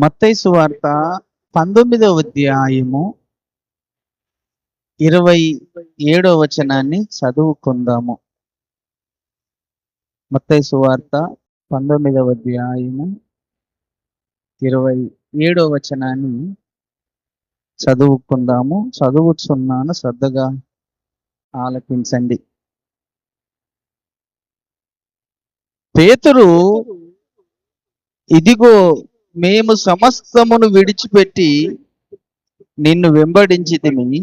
మత్తయి సువార్త 19వ అధ్యాయము 27వ వచనాన్ని చదువుకుందాము. మత్తయి సువార్త 19వ అధ్యాయము 27వ వచనాన్ని చదువుకుందాము. చదువుచున్నాను, శ్రద్ధగా ఆలకించండి. పేతురు, ఇదిగో మేము సమస్తమును విడిచిపెట్టి నిన్ను వెంబడించితిమి,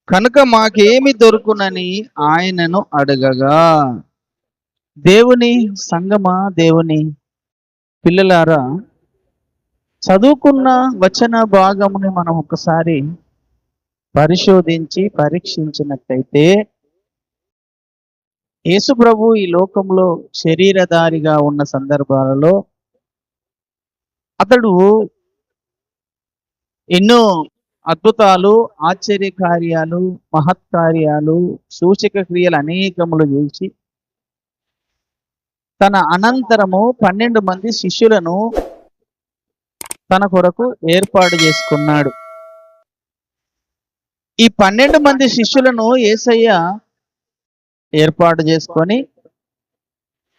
కనుక మాకేమి దొరుకునని ఆయనను అడగగా. దేవుని సంగమా, దేవుని పిల్లలారా, చదువుకున్న వచన భాగముని మనం ఒకసారి పరిశోధించి పరీక్షించినట్లయితే, యేసు ప్రభు ఈ లోకంలో శరీరధారిగా ఉన్న సందర్భాలలో అతడు ఎన్నో అద్భుతాలు, ఆశ్చర్యకార్యాలు, మహత్కార్యాలు, సూచక క్రియలు అనేకములు చేసి తన అనంతరము 12 మంది శిష్యులను తన కొరకు ఏర్పాటు చేసుకున్నాడు. ఈ 12 మంది శిష్యులను యేసయ్య ఏర్పాటు చేసుకొని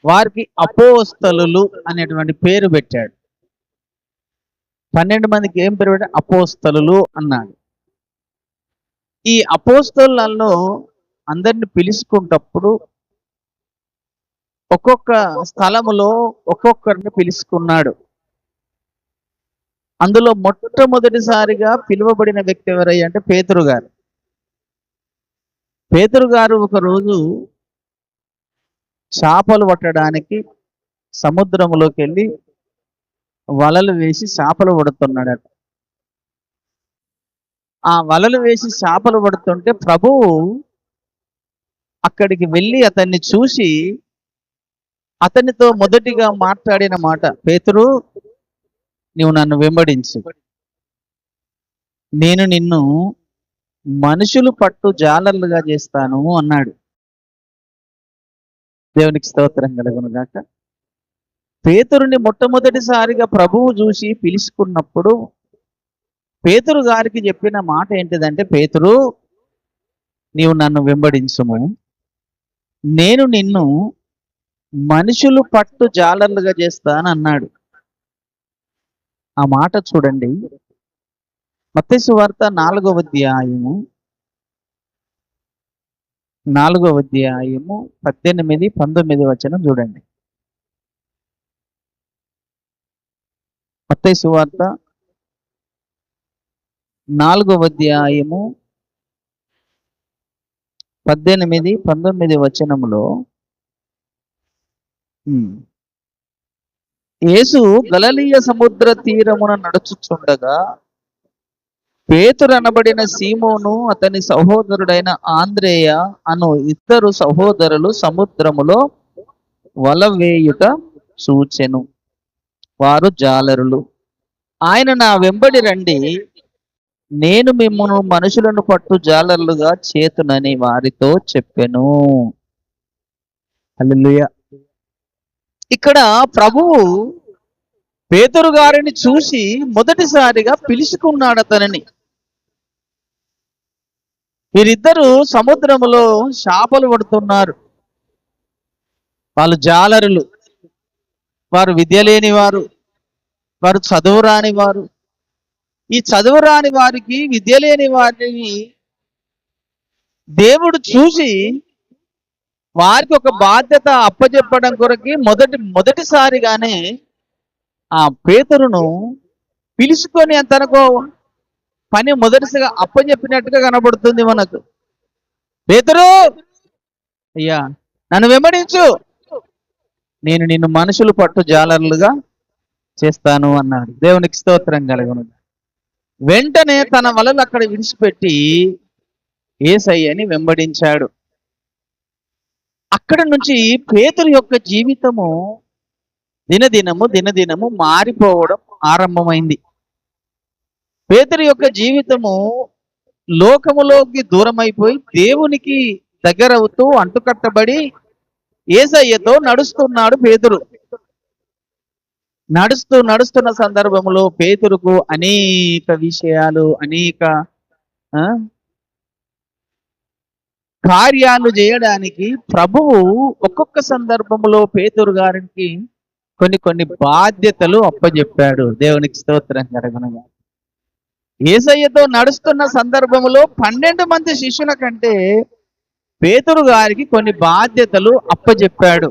వారికి అపోస్తలులు అనేటువంటి పేరు పెట్టాడు. 12 మందికి ఏం పేరు పెట్టాడు? అపోస్తలులు అన్నాడు. ఈ అపోస్తలులలో అందరిని పిలుచుకున్నప్పుడు ఒక్కొక్క స్థలములో ఒక్కొక్కరిని పిలుచుకున్నాడు. అందులో మొట్టమొదటిసారిగా పిలువబడిన వ్యక్తి ఎవరయ్యా అంటే పేతురు గారు. పేతురు గారు ఒకరోజు చేపలు పట్టడానికి సముద్రంలోకి వెళ్ళి వలలు వేసి చేపలు పడుతున్నాడట. ఆ వలలు వేసి చేపలు పడుతుంటే ప్రభువు అక్కడికి వెళ్ళి అతన్ని చూసి అతనితో మొదటిగా మాట్లాడిన మాట, పేతురు, నీవు నన్ను వెంబడించు, నేను నిన్ను మనుషులు పట్టు జాలర్లుగా చేస్తాను అన్నాడు. దేవునికి స్తోత్రం కలుగును గాక. పేతురుని మొట్టమొదటిసారిగా ప్రభువు చూసి పిలుచుకున్నప్పుడు పేతురు గారికి చెప్పిన మాట ఏంటిదంటే, పేతురు, నీవు నన్ను వెంబడించుము, నేను నిన్ను మనుషులు పట్టు జాలర్లుగా చేస్తాను అన్నాడు. ఆ మాట చూడండి, మత్తయి సువార్త 4వ అధ్యాయము 18, 19 వచనం చూడండి. మత్తయి సువార్త 4వ అధ్యాయము 18, 19 వచనములో యేసు గలిలయ సముద్ర తీరమున నడుచుచుండగా పేతురు అనబడిన సీమోను, అతని సహోదరుడైన ఆంద్రేయ అను 2 సహోదరులు సముద్రములో వల వేయుట చూచెను. వారు జాలరులు. ఆయన, నా వెంబడి రండి, నేను మిమ్మును మనుషులను పట్టు జాలర్లుగా చేతునని వారితో చెప్పెను. హల్లెలూయా. ఇక్కడ ప్రభువు పేతురు గారిని చూసి మొదటిసారిగా పిలుచుకున్నాడు అతనిని. వీరిద్దరూ సముద్రములో చేపలు పడుతున్నారు. వాళ్ళు జాలరులు, వారు విద్య లేని వారు, వారు చదువురాని వారు. ఈ చదువురాని వారికి, విద్య లేని వారిని దేవుడు చూసి వారికి ఒక బాధ్యత అప్పచెప్పడం కొరకి మొదటిసారిగానే ఆ పేతురును పిలుచుకొని తనకు పని మొదటిసారిగా అప్పచెప్పినట్టుగా కనబడుతుంది మనకు. పేతురు, అయ్యా నన్ను వెంబడించు, నేను నిన్ను మనుషులు పట్టు జాలర్లుగా చేస్తాను అన్నాడు. దేవునికి స్తోత్రం కలుగును. వెంటనే తన వలలు అక్కడ విడిచిపెట్టి యేసయ్యని వెంబడించాడు. అక్కడి నుంచి పేతురు యొక్క జీవితము దినదినము మారిపోవడం ఆరంభమైంది. పేతురు యొక్క జీవితము లోకములోకి దూరమైపోయి దేవునికి దగ్గరవుతూ అంటుకట్టబడి యేసయ్యతో నడుస్తున్నాడు పేతురు. నడుస్తున్న సందర్భంలో పేతురుకు అనేక విషయాలు, అనేక ఆ, కార్యాలు చేయడానికి ప్రభువు ఒక్కొక్క సందర్భంలో పేతురు గారికి కొన్ని బాధ్యతలు అప్పచెప్పాడు. దేవునికి స్తోత్రం కలుగునుగాక. యేసయ్యతో నడుస్తున్న సందర్భంలో 12 మంది శిష్యుల కంటే పేతురు గారికి కొన్ని బాధ్యతలు అప్పచెప్పాడు.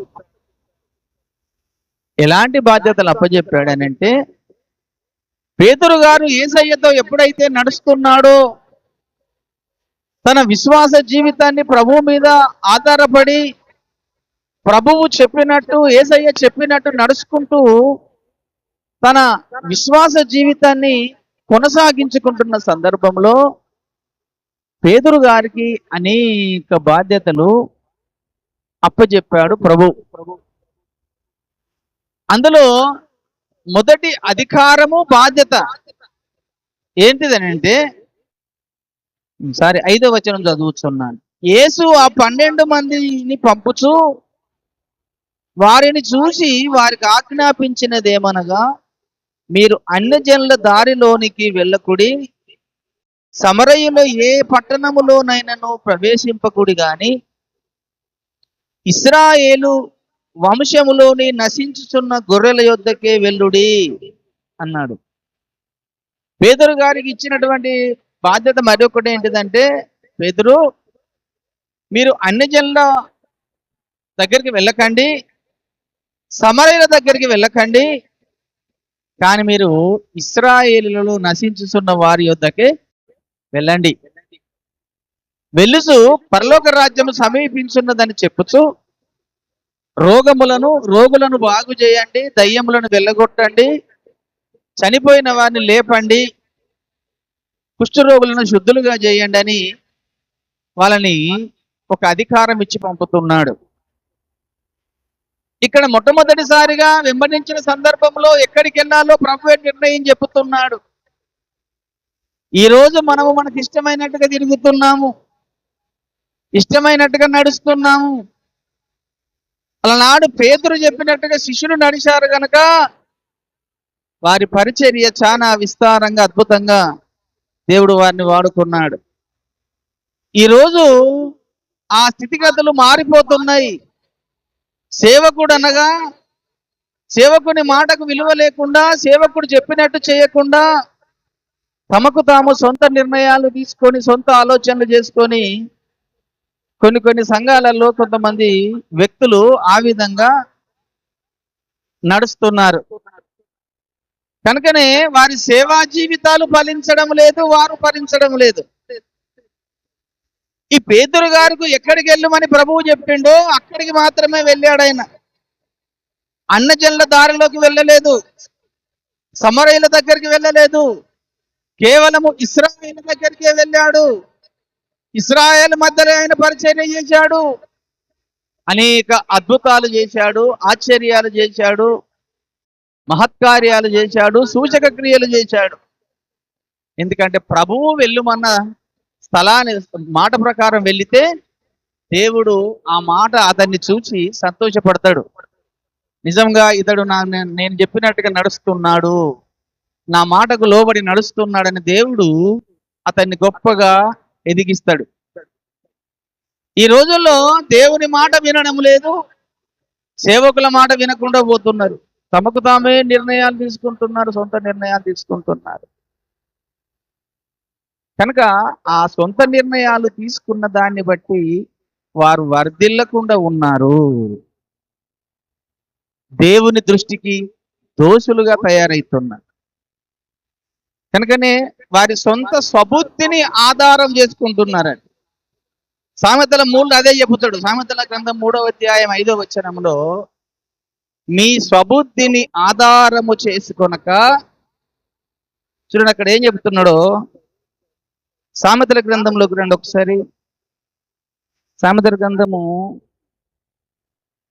ఎలాంటి బాధ్యతలు అప్పచెప్పాడనంటే, పేతురు గారు యేసయ్యతో ఎప్పుడైతే నడుస్తున్నాడో, తన విశ్వాస జీవితాన్ని ప్రభువు మీద ఆధారపడి ప్రభువు చెప్పినట్టు, యేసయ్య చెప్పినట్టు నడుచుకుంటూ తన విశ్వాస జీవితాన్ని కొనసాగించుకుంటున్న సందర్భంలో పేతురు గారికి అనేక బాధ్యతలు అప్పచెప్పాడు ప్రభు. అందులో మొదటి అధికారము, బాధ్యత ఏంటిదనంటే, 5వ వచనం చదువుతున్నాను. యేసు ఆ 12 మందిని పంపుచు వారిని చూసి వారికి ఆజ్ఞాపించినదేమనగా, మీరు అన్యజనుల దారిలోనికి వెళ్ళకుడి, సమరయులో ఏ పట్టణములోనైనను ప్రవేశింపకుడి గాని ఇశ్రాయేలు వంశములోని నశించుచున్న గొర్రెల యొద్దకే వెళ్ళుడి అన్నాడు. పేతురు గారికి ఇచ్చినటువంటి బాధ్యత మరొకటి ఏంటిదంటే, పేతురు, మీరు అన్యజనుల దగ్గరికి వెళ్ళకండి, సమరయుల దగ్గరికి వెళ్ళకండి, కానీ మీరు ఇశ్రాయేలులో నశించుతున్న వారి యొద్దకే వెళ్ళండి. వెలుసు పరలోక రాజ్యము సమీపించున్నదని చెప్పుచు రోగులను బాగు చేయండి, దయ్యములను వెళ్ళగొట్టండి, చనిపోయిన వారిని లేపండి, కుష్ఠరోగులను శుద్ధులుగా చేయండి అని వాళ్ళని ఒక అధికారం ఇచ్చి పంపుతున్నాడు. ఇక్కడ మొట్టమొదటిసారిగా వెంబడించిన సందర్భంలో ఎక్కడికి వెళ్ళాలో ప్రభువే నిర్ణయం చెబుతున్నాడు. ఈ రోజు మనము మనకు ఇష్టమైనట్టుగా తిరుగుతున్నాము, ఇష్టమైనట్టుగా నడుస్తున్నాము. అలనాడు పేతురు చెప్పినట్టుగా శిష్యులు నడిచారు గనక వారి పరిచర్య చాలా విస్తారంగా, అద్భుతంగా దేవుడు వారిని వాడుకున్నాడు. ఈరోజు ఆ స్థితిగతులు మారిపోతున్నాయి. సేవకుడు అనగా సేవకుని మాటకు విలువ లేకుండా, సేవకుడు చెప్పినట్టు చేయకుండా తమకు తాము సొంత నిర్ణయాలు తీసుకొని, సొంత ఆలోచనలు చేసుకొని కొన్ని సంఘాలలో కొంతమంది వ్యక్తులు ఆ విధంగా నడుస్తున్నారు. కనుకనే వారి సేవా జీవితాలు ఫలించడం లేదు, వారు ఫలించడం లేదు. ఈ పేతురు గారికి ఎక్కడికి వెళ్ళమని ప్రభువు చెప్పిండో అక్కడికి మాత్రమే వెళ్ళాడు ఆయన. అన్నజనుల దారిలోకి వెళ్ళలేదు, సమరయుల దగ్గరికి వెళ్ళలేదు, కేవలము ఇశ్రాయేలు దగ్గరికే వెళ్ళాడు. ఇశ్రాయేలు మధ్యలో ఆయన పరిచర్య చేశాడు, అనేక అద్భుతాలు చేశాడు, ఆశ్చర్యాలు చేశాడు, మహత్కార్యాలు చేశాడు, సూచక క్రియలు చేశాడు. ఎందుకంటే ప్రభువు వెళ్ళుమన్న స్థలాన్ని మాట ప్రకారం వెళితే దేవుడు ఆ మాట అతన్ని చూసి సంతోషపడతాడు. నిజంగా ఇతడు నేను చెప్పినట్టుగా నడుస్తున్నాడు, నా మాటకు లోబడి నడుస్తున్నాడని దేవుడు అతన్ని గొప్పగా ఎదిగిస్తాడు. ఈ రోజుల్లో దేవుని మాట వినడం లేదు, సేవకుల మాట వినకుండా పోతున్నారు, తమకు తామే నిర్ణయాలు తీసుకుంటున్నారు, సొంత నిర్ణయాలు తీసుకుంటున్నారు. కనుక ఆ సొంత నిర్ణయాలు తీసుకున్న దాన్ని బట్టి వారు వర్ధిల్లకుండా ఉన్నారు, దేవుని దృష్టికి దోషులుగా తయారవుతున్నారు. కనుకనే వారి సొంత స్వబుద్ధిని ఆధారం చేసుకుంటున్నారండి. సామెతల 3 అదే చెబుతాడు. సామెతల గ్రంథం 3వ అధ్యాయం 5వ వచనంలో, మీ స్వబుద్ధిని ఆధారము చేసుకొనక, చూడండి అక్కడ ఏం చెప్తున్నాడో. సామెతల గ్రంథంలోకి రండి ఒకసారి. సామెతల గ్రంథము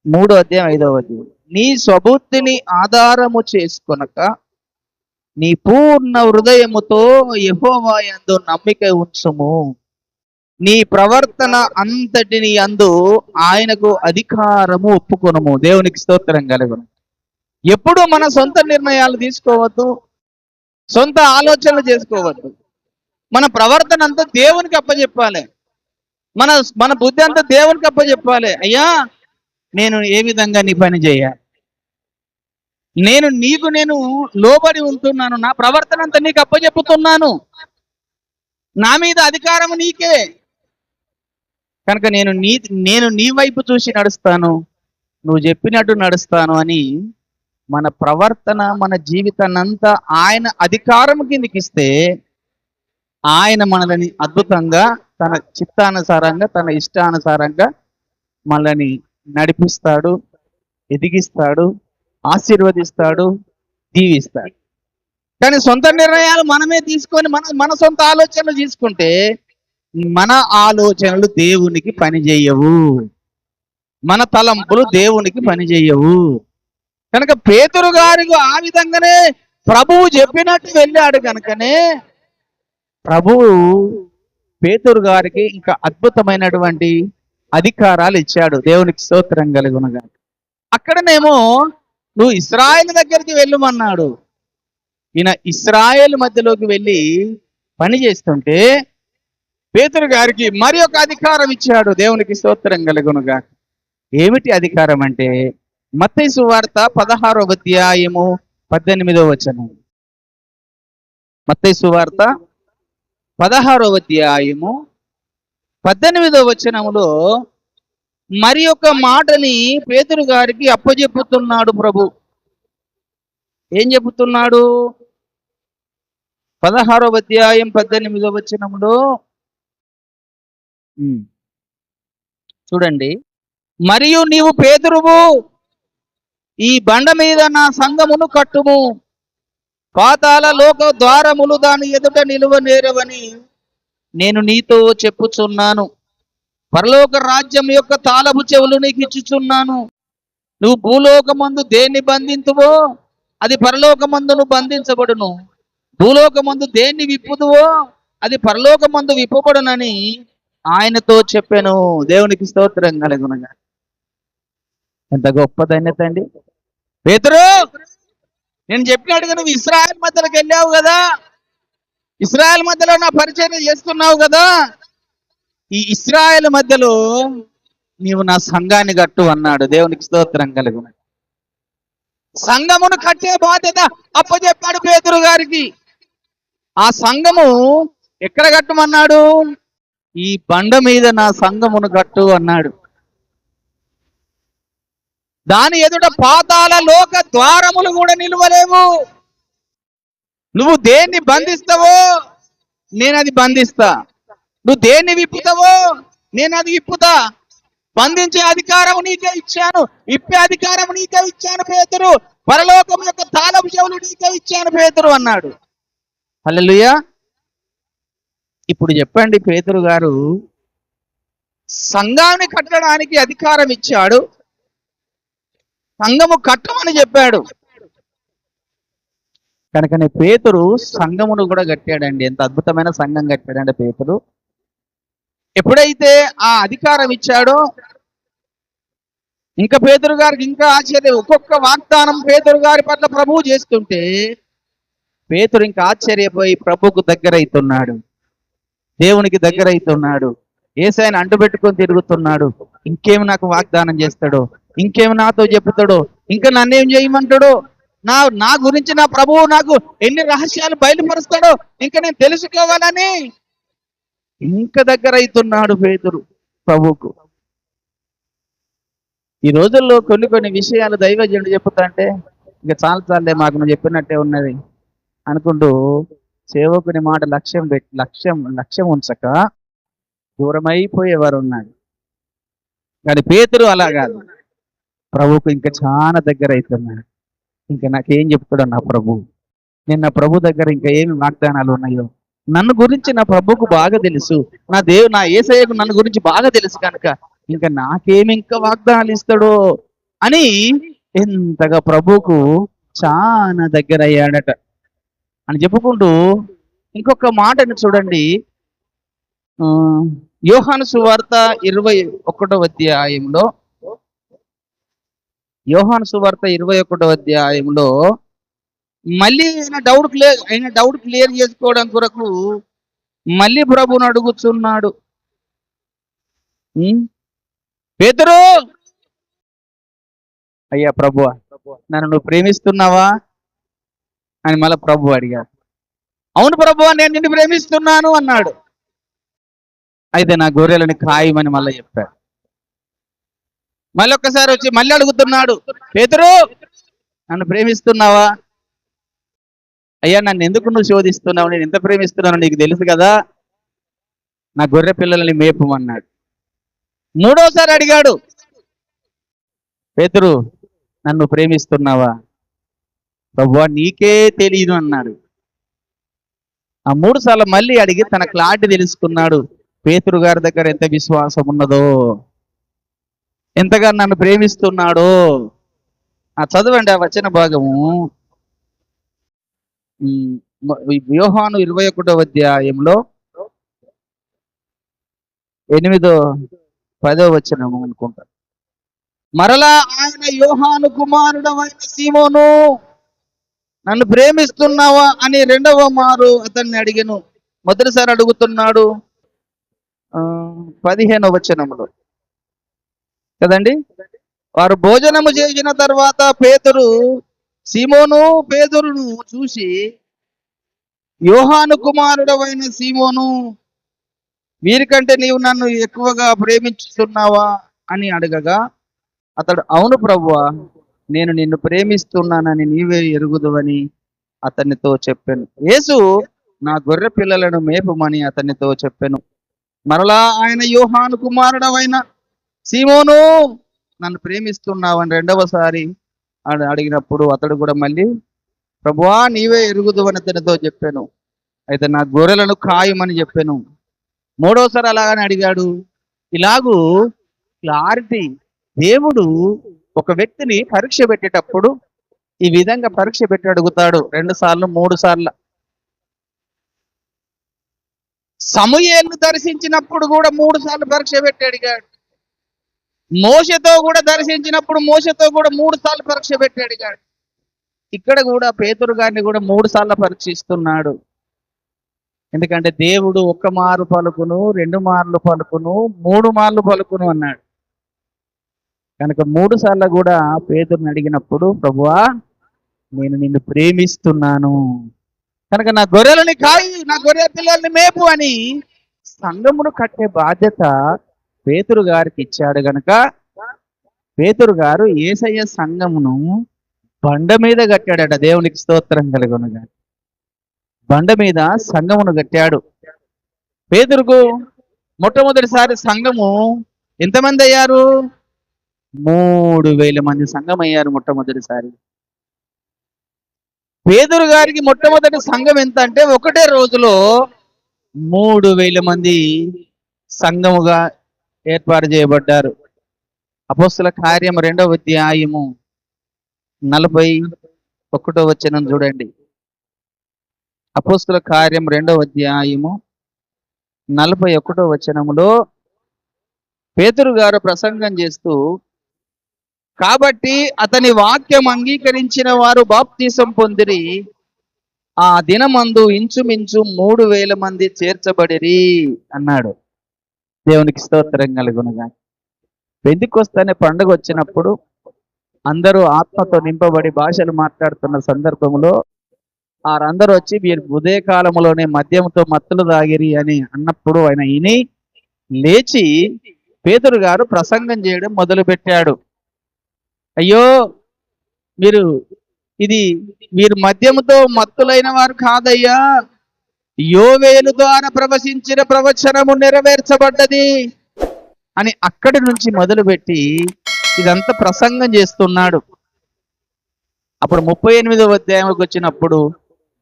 3వ అధ్యాయం 5వ వచనం. నీ స్వబుద్ధిని ఆధారము చేసుకొనక నీ పూర్ణ హృదయముతో యెహోవా యందు నమ్మిక ఉంచుము, నీ ప్రవర్తన అంతటిని యందు ఆయనకు అధికారము ఒప్పుకొనుము. దేవునికి స్తోత్రం కలుగును. ఎప్పుడు మన సొంత నిర్ణయాలు తీసుకోవద్దు, సొంత ఆలోచనలు చేసుకోవద్దు. మన ప్రవర్తన అంతా దేవునికి అప్పచెప్పాలి. మన మన బుద్ధి అంతా దేవునికి అప్పచెప్పాలి. అయ్యా, నేను ఏ విధంగా నీ పని చేయాలి, నేను లోబడి ఉంటున్నాను, నా ప్రవర్తన అంతా నీకు అప్పచెప్పుతున్నాను, నా మీద అధికారం నీకే కనుక నేను నీ వైపు చూసి నడుస్తాను, నువ్వు చెప్పినట్టు నడుస్తాను అని మన ప్రవర్తన, మన జీవితాన్ని అంతా ఆయన అధికారం కిందకి ఇస్తే ఆయన మనల్ని అద్భుతంగా తన చిత్తానుసారంగా, తన ఇష్టానుసారంగా మనల్ని నడిపిస్తాడు, ఎదిగిస్తాడు, ఆశీర్వదిస్తాడు, దీవిస్తాడు. కానీ సొంత నిర్ణయాలు మనమే తీసుకొని మన సొంత ఆలోచనలు తీసుకుంటే మన ఆలోచనలు దేవునికి పనిచేయవు, మన తలంపులు దేవునికి పనిచేయవు. కనుక పేతురు గారికి ఆ విధంగానే ప్రభువు చెప్పినట్టు వెళ్ళాడు కనుకనే ప్రభువు పేతురు గారికి ఇంకా అద్భుతమైనటువంటి అధికారాలు ఇచ్చాడు. దేవునికి స్తోత్రం కలుగునుగా. అక్కడనేమో నువ్వు ఇశ్రాయేలు దగ్గరికి వెళ్ళమన్నాడు. ఈయన ఇశ్రాయేలు మధ్యలోకి వెళ్ళి పని చేస్తుంటే పేతురు గారికి మరి ఒక అధికారం ఇచ్చాడు. దేవునికి స్తోత్రం కలుగునుగా. ఏమిటి అధికారం అంటే మత్తయి సువార్త 16వ అధ్యాయము 18వ వచనం. మత్తయి సువార్త 16వ అధ్యాయము 18వ వచనములో మరి ఒక మాటని పేతురు గారికి అప్పచెప్పుతున్నాడు ప్రభు. ఏం చెబుతున్నాడు? 16వ అధ్యాయం 18వ వచనములో చూడండి. మరియు నీవు పేతురువు, ఈ బండ మీద నా సంఘమును కట్టుము, పాతాళ లోక ద్వారములు దాని ఎదుట నిలువ నేరవని నేను నీతో చెప్పుచున్నాను. పరలోక రాజ్యం యొక్క తాళపు చెవులు నీకు ఇచ్చుచున్నాను. నువ్వు భూలోకమందు దేన్ని బంధింతువో అది పరలోకమందును బంధించబడును, భూలోకమందు దేన్ని విప్పుదువో అది పరలోకమందు విప్పబడునని ఆయనతో చెప్పాను. దేవునికి స్తోత్రం కలుగునుగా. ఎంత గొప్ప ధన్యత అండి. పేతురు, నేను చెప్పినట్టుగా నువ్వు ఇశ్రాయేల్ మధ్యలోకి వెళ్ళావు కదా, ఇశ్రాయేల్ మధ్యలో నా పరిచయం చేస్తున్నావు కదా, ఈ ఇశ్రాయేల్ మధ్యలో నీవు నా సంఘాన్ని కట్టు అన్నాడు. దేవునికి స్తోత్రం కలుగును. సంఘమును కట్టే బాధ్యత అప్పచెప్పాడు పేతురు గారికి. ఆ సంఘము ఎక్కడ కట్టమన్నాడు? ఈ బండ మీద నా సంఘమును కట్టు అన్నాడు. దాని ఎదుట పాతాళ లోక ద్వారములు కూడా నిలువలేవు. నువ్వు దేన్ని బంధిస్తావో నేను అది బంధిస్తా, నువ్వు దేన్ని విప్పుతావో నేను అది విప్పుతా. బంధించే అధికారం నీకే ఇచ్చాను, ఇప్పే అధికారం నీకే ఇచ్చాను పేతురు, పరలోకం యొక్క తాళపు చెవులు నీకే ఇచ్చాను పేతురు అన్నాడు. హల్లెలూయా. ఇప్పుడు చెప్పండి, పేతురు గారు సంఘాన్ని కట్టడానికి అధికారం ఇచ్చాడు, సంఘము కట్టమని చెప్పాడు. కనుకనే పేతురు సంఘమును కూడా కట్టాడండి. ఎంత అద్భుతమైన సంఘం కట్టాడండి పేతురు. ఎప్పుడైతే ఆ అధికారం ఇచ్చాడో ఇంకా పేతురు గారికి ఇంకా ఆశ్చర్యం. ఒక్కొక్క వాగ్దానం పేతురు గారి పట్ల ప్రభువు చేస్తుంటే పేతురు ఇంకా ఆశ్చర్యపోయి ప్రభువుకు దగ్గర అవుతున్నాడు, దేవునికి దగ్గర అవుతున్నాడు, యేసయ్యను అంటుపెట్టుకొని తిరుగుతున్నాడు. ఇంకేమి నాకు వాగ్దానం చేస్తాడో, ఇంకేమి నాతో చెప్తాడో, ఇంకా నన్నేం చేయమంటాడో, నా గురించి నా ప్రభువు నాకు ఎన్ని రహస్యాలు బయలుపరుస్తాడో ఇంకా నేను తెలుసుకోవాలని ఇంకా దగ్గర అవుతున్నాడు పేతురు ప్రభువుకు. ఈ రోజుల్లో కొన్ని విషయాలు దైవజనుడు చెప్తా అంటే ఇంకా చాలే మాకు నువ్వు చెప్పినట్టే ఉన్నది అనుకుంటూ సేవకుని మాట లక్ష్యం ఉంచక దూరమైపోయేవారు ఉన్నాడు. కానీ పేతురు అలా కాదు, ప్రభువుకు ఇంకా చాలా దగ్గర అవుతున్నాడు. ఇంకా నాకేం చెప్తాడో నా ప్రభు, నేను నా ప్రభు దగ్గర ఇంకా ఏమి వాగ్దానాలు ఉన్నాయో, నన్ను గురించి నా ప్రభుకు బాగా తెలుసు, నా యేసయ్యకు నన్ను గురించి బాగా తెలుసు కనుక ఇంకా నాకేమి ఇంకా వాగ్దానాలు ఇస్తాడో అని ఎంతగా ప్రభుకు చాలా దగ్గర అయ్యాడట అని చెప్పుకుంటూ ఇంకొక మాటను చూడండి. యోహాను సువార్త 21వ అధ్యాయంలో యోహాను సువార్త 21వ అధ్యాయంలో మళ్ళీ ఆయన డౌట్ క్లియర్ చేసుకోవడం కొరకు మళ్ళీ ప్రభువును అడుగుతున్నాడు. పేతురు, అయ్యా ప్రభువా, నన్ను నువ్వు ప్రేమిస్తున్నావా అని మళ్ళీ ప్రభు అడిగాడు. అవును ప్రభువా, నేను నిన్ను ప్రేమిస్తున్నాను అన్నాడు. అయితే నా గొర్రెలని ఖాయమని మళ్ళీ చెప్పాడు. మళ్ళీ ఒక్కసారి వచ్చి మళ్ళీ అడుగుతున్నాడు, పేతురు, నన్ను ప్రేమిస్తున్నావా? అయ్యా, నన్ను ఎందుకు నువ్వు శోధిస్తున్నావు? నేను ఎంత ప్రేమిస్తున్నానో నీకు తెలుసు కదా, నా గొర్రె పిల్లల్ని మేపమన్నాడు. మూడోసారి అడిగాడు, పేతురు, నన్ను ప్రేమిస్తున్నావా? ప్రభువా, నీకే తెలియదు అన్నాడు. ఆ 3 సార్లు మళ్ళీ అడిగి తన క్లారిటీ తెలుసుకున్నాడు. పేతురు గారి దగ్గర ఎంత విశ్వాసం ఉన్నదో, ఎంతగా నన్ను ప్రేమిస్తున్నాడో. చదవండి ఆ వచన భాగము. యోహాను 21వ అధ్యాయంలో 8-10 వచనము అనుకుంటా. మరలా ఆయన, యోహాను కుమారుడవైన సీమోను, నన్ను ప్రేమిస్తున్నావా అని 2వ మారు అతన్ని అడిగాను. మొదటిసారి అడుగుతున్నాడు 15వ వచనంలో కదండి. వారు భోజనము చేసిన తర్వాత పేతురు సీమోను పేతురును చూసి, యోహాను కుమారుడవైన సీమోను, వీరికంటే నీవు నన్ను ఎక్కువగా ప్రేమించుతున్నావా అని అడగగా, అతడు, అవును ప్రభువా, నేను నిన్ను ప్రేమిస్తున్నానని నీవే ఎరుగుదువని అతనితో చెప్పాను. యేసు, నా గొర్రె పిల్లలను మేపమని అతనితో చెప్పాను. మరలా ఆయన, యోహాను కుమారుడవైన సీమోను, నన్ను ప్రేమిస్తున్నావని 2వసారి అడిగినప్పుడు అతడు కూడా మళ్ళీ, ప్రభువా, నీవే ఎరుగుదువని అతనితో చెప్పాను. అయితే నా గొర్రెలను ఖాయమని చెప్పాను. 3వసారి అలాగని అడిగాడు. ఇలాగూ క్లారిటీ. దేవుడు ఒక వ్యక్తిని పరీక్ష పెట్టేటప్పుడు ఈ విధంగా పరీక్ష పెట్టి అడుగుతాడు. 2 సార్లు 3 సార్లు. సమూయేలును దర్శించినప్పుడు కూడా 3 సార్లు పరీక్ష పెట్టి అడిగాడు. మోషతో కూడా దర్శించినప్పుడు మోషతో కూడా 3 సార్లు పరీక్ష పెట్టి అడిగాడు. ఇక్కడ కూడా పేతురు గారిని కూడా 3 సార్లు పరీక్షిస్తున్నాడు. ఎందుకంటే దేవుడు 1 మారు పలుకును, 2 మార్లు పలుకును, 3 మార్లు పలుకును అన్నాడు. కనుక 3 సార్లు కూడా పేతురుని అడిగినప్పుడు, ప్రభువా, నేను నిన్ను ప్రేమిస్తున్నాను కనుక నా గొర్రెలని కాయి, నా గొర్రె పిల్లల్ని మేపు అని సంఘమును కట్టే బాధ్యత పేతురు గారికి ఇచ్చాడు. గనక పేతురు గారు యేసయ్య సంఘమును బండ మీద కట్టాడట. దేవునికి స్తోత్రం కలుగునుగా. బండ మీద సంఘమును కట్టాడు. పేతురుకు మొట్టమొదటిసారి సంఘము ఎంతమంది అయ్యారు? 3000 మంది సంఘం అయ్యారు మొట్టమొదటిసారి. పేతురు గారికి మొట్టమొదటి సంఘం ఎంత అంటే, ఒకటే రోజులో 3000 మంది సంఘముగా ఏర్పాటు చేయబడ్డారు. అపోస్తుల కార్యం 2వ అధ్యాయము 41వ వచనం చూడండి. అపోస్తుల కార్యం 2వ అధ్యాయము 41వ వచనములో పేతురు గారు ప్రసంగం చేస్తూ, కాబట్టి అతని వాక్యం అంగీకరించిన వారు బాప్తీసం పొందిరి. ఆ దినమందు ఇంచుమించు 3000 మంది చేర్చబడిరి అన్నాడు. దేవునికి స్తోత్రం కలుగునుగా. పెంతెకొస్తనే పండుగ వచ్చినప్పుడు అందరూ ఆత్మతో నింపబడి భాషలు మాట్లాడుతున్న సందర్భంలో వారందరూ వచ్చి, మీరు ఉదయకాలంలోనే మద్యంతో మత్తులు తాగిరి అని అన్నప్పుడు ఆయన విని లేచి పేతురు గారు ప్రసంగం చేయడం మొదలుపెట్టాడు. అయ్యో, మీరు మద్యముతో మత్తులైన వారు కాదయ్యా, యోవేలు ద్వారా ప్రవశించిన ప్రవచనము నెరవేర్చబడ్డది అని అక్కడి నుంచి మొదలుపెట్టి ఇదంతా ప్రసంగం చేస్తున్నాడు. అప్పుడు 38వ అధ్యాయంలోకి వచ్చినప్పుడు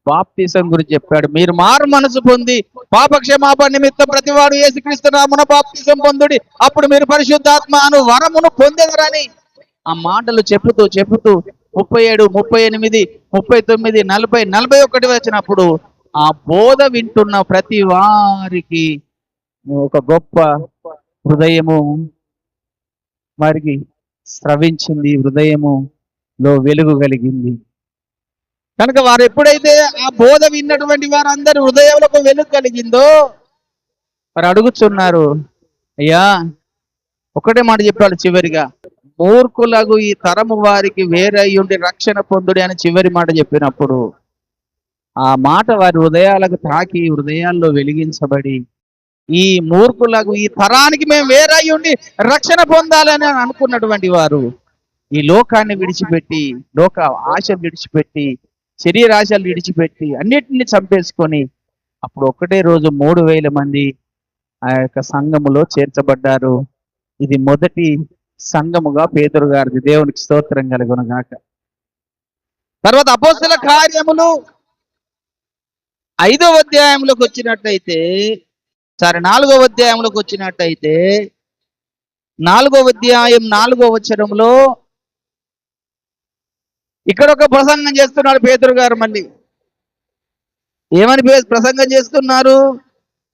బాప్తిసం గురించి చెప్పాడు. మీరు మారు మనసు పొంది పాపక్షమాపణ నిమిత్తం ప్రతివాడు యేసుక్రీస్తు నామమున బాప్తిసం పొందుడి, అప్పుడు మీరు పరిశుద్ధాత్మ అను వరమును పొందెదరని ఆ మాటలు చెప్పుతూ 37, 38, 39, 40, 41 వచ్చినప్పుడు ఆ బోధ వింటున్న ప్రతి వారికి ఒక గొప్ప హృదయము వారికి స్రవించింది, హృదయములో వెలుగు కలిగింది. కనుక వారు ఎప్పుడైతే ఆ బోధ విన్నటువంటి వారందరి హృదయంలో వెలుగు కలిగిందో వారు అడుగుతున్నారు, అయ్యా ఒకటే మాట చెప్పాడు చివరిగా, మూర్ఖులకు ఈ తరము వారికి వేరై ఉండి రక్షణ పొందుడి అని చివరి మాట చెప్పినప్పుడు ఆ మాట వారి హృదయాలకు తాకి హృదయాల్లో వెలిగించబడి, ఈ మూర్ఖులకు ఈ తరానికి మేము వేరై ఉండి రక్షణ పొందాలని అనుకున్నటువంటి వారు ఈ లోకాన్ని విడిచిపెట్టి, లోక ఆశలు విడిచిపెట్టి, శరీరాశలు విడిచిపెట్టి అన్నిటిని చంపేసుకొని అప్పుడు ఒకటే రోజు 3,000 మంది ఆ యొక్క సంఘములో చేర్చబడ్డారు. ఇది మొదటి సంఘముగా పేతురు గారిది. దేవునికి స్తోత్రం కలుగును గాక. తర్వాత అపోస్తల కార్యములు 5వ అధ్యాయంలోకి వచ్చినట్టయితే, 4వ అధ్యాయంలోకి వచ్చినట్టయితే 4వ అధ్యాయం 4వ వచనంలో ఇక్కడ ఒక ప్రసంగం చేస్తున్నాడు పేతురు గారు. మళ్ళీ ఏమని ప్రసంగం చేస్తున్నారు?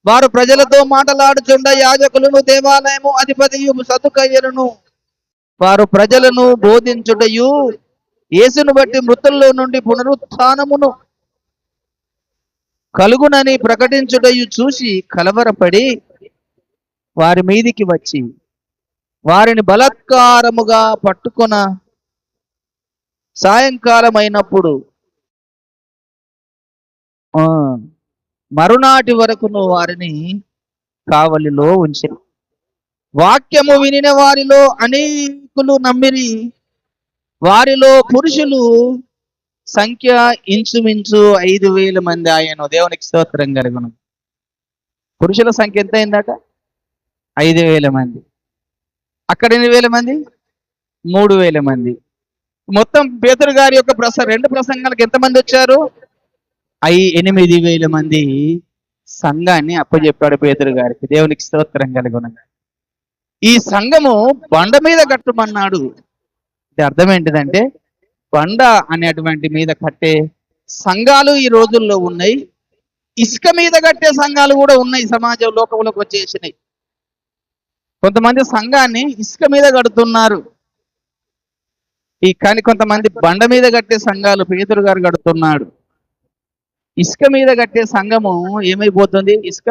వారు ప్రజలతో మాట్లాడుచుండ యాజకులను, దేవాలయము అధిపతియు సదుకయ్యులను వారు ప్రజలను బోధించుటయు, యేసును బట్టి మృతుల్లో నుండి పునరుత్థానమును కలుగునని ప్రకటించుటయు చూసి కలవరపడి వారి మీదికి వచ్చి వారిని బలాత్కారముగా పట్టుకొన సాయంకాలం అయినప్పుడు మరునాటి వరకును వారిని కావలిలో ఉంచెను. వాక్యము వినిన వారిలో అనేకులు నమ్మిరి. వారిలో పురుషులు సంఖ్య ఇంచుమించు 5,000 మంది ఆయను. దేవునికి స్తోత్రం కలుగును. పురుషుల సంఖ్య ఎంత అయిందట? 5,000 మంది. అక్కడ ఎన్ని వేల మంది? 3,000 మంది. మొత్తం పేతురు గారి యొక్క 2 ప్రసంగాలకు ఎంతమంది వచ్చారు? 8,000 మంది సంఘాన్ని అప్పచెప్పాడు పేతురు గారికి. దేవునికి స్తోత్రం కలుగును. ఈ సంఘము బండ మీద కట్టమన్నాడు. ఇది అర్థం ఏంటిదంటే, బండ అనేటువంటి మీద కట్టే సంఘాలు ఈ రోజుల్లో ఉన్నాయి. ఇసుక మీద కట్టే సంఘాలు కూడా ఉన్నాయి. సమాజం లోకంలోకి వచ్చేసినాయి. కొంతమంది సంఘాన్ని ఇసుక మీద కడుతున్నారు. కానీ కొంతమంది బండ మీద కట్టే సంఘాలు పేతురు గారు కడుతున్నాడు. ఇసుక మీద కట్టే సంఘము ఏమైపోతుంది? ఇసుక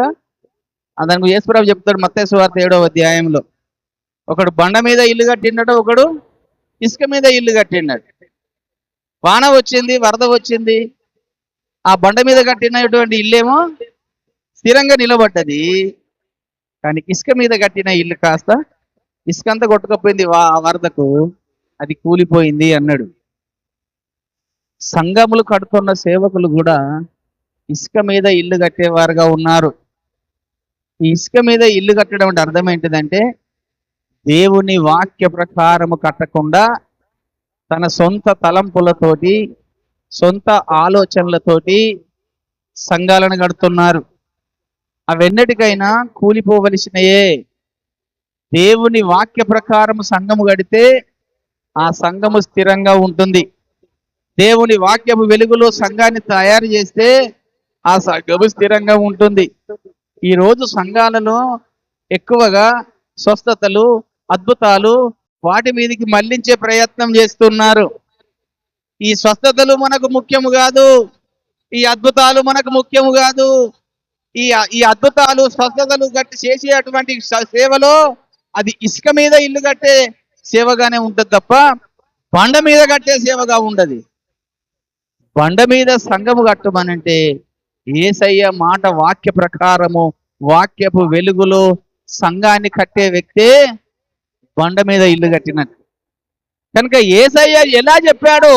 దానికి యేసుప్రభు చెప్తాడు మత్తయి సువార్త 7వ అధ్యాయంలో. ఒకడు బండ మీద ఇల్లు కట్టిండట, ఒకడు ఇసుక మీద ఇల్లు కట్టిండట. వాన వచ్చింది, వరద వచ్చింది, ఆ బండ మీద కట్టినటువంటి ఇల్లేమో స్థిరంగా నిలబడ్డది. కానీ ఇసుక మీద కట్టిన ఇల్లు కాస్త ఇసుకంతా కొట్టుకపోయింది వరదకు, అది కూలిపోయింది అన్నాడు. సంఘములు కడుతున్న సేవకులు కూడా ఇసుక మీద ఇల్లు కట్టేవారుగా ఉన్నారు. ఈ ఇసుక మీద ఇల్లు కట్టడం అంటే అర్థం ఏంటిదంటే, దేవుని వాక్య ప్రకారము కట్టకుండా తన సొంత తలంపులతోటి, సొంత ఆలోచనలతోటి సంఘాలను కడుతున్నారు. అవెన్నటికైనా కూలిపోవలసినయే. దేవుని వాక్య ప్రకారము సంఘము కడితే ఆ సంఘము స్థిరంగా ఉంటుంది. దేవుని వాక్యము వెలుగులో సంఘాన్ని తయారు చేస్తే ఆ సంఘము స్థిరంగా ఉంటుంది. ఈ రోజు సంఘాలలో ఎక్కువగా స్వస్థతలు, అద్భుతాలు వాటి మీదకి మళ్లించే ప్రయత్నం చేస్తున్నారు. ఈ స్వస్థతలు మనకు ముఖ్యము కాదు, ఈ అద్భుతాలు మనకు ముఖ్యము కాదు. ఈ అద్భుతాలు, స్వస్థతలు గట్టి చేసేటువంటి సేవలో అది ఇసుక మీద ఇల్లు కట్టే సేవగానే ఉంటుంది తప్ప బండ మీద కట్టే సేవగా ఉండదు. బండ మీద సంఘము కట్టమనంటే యేసయ్య మాట వాక్య ప్రకారము వాక్యపు వెలుగులో సంఘాన్ని కట్టే వ్యక్తే బండ మీద ఇల్లు కట్టినట్టు. కనుక యేసయ్య ఎలా చెప్పాడో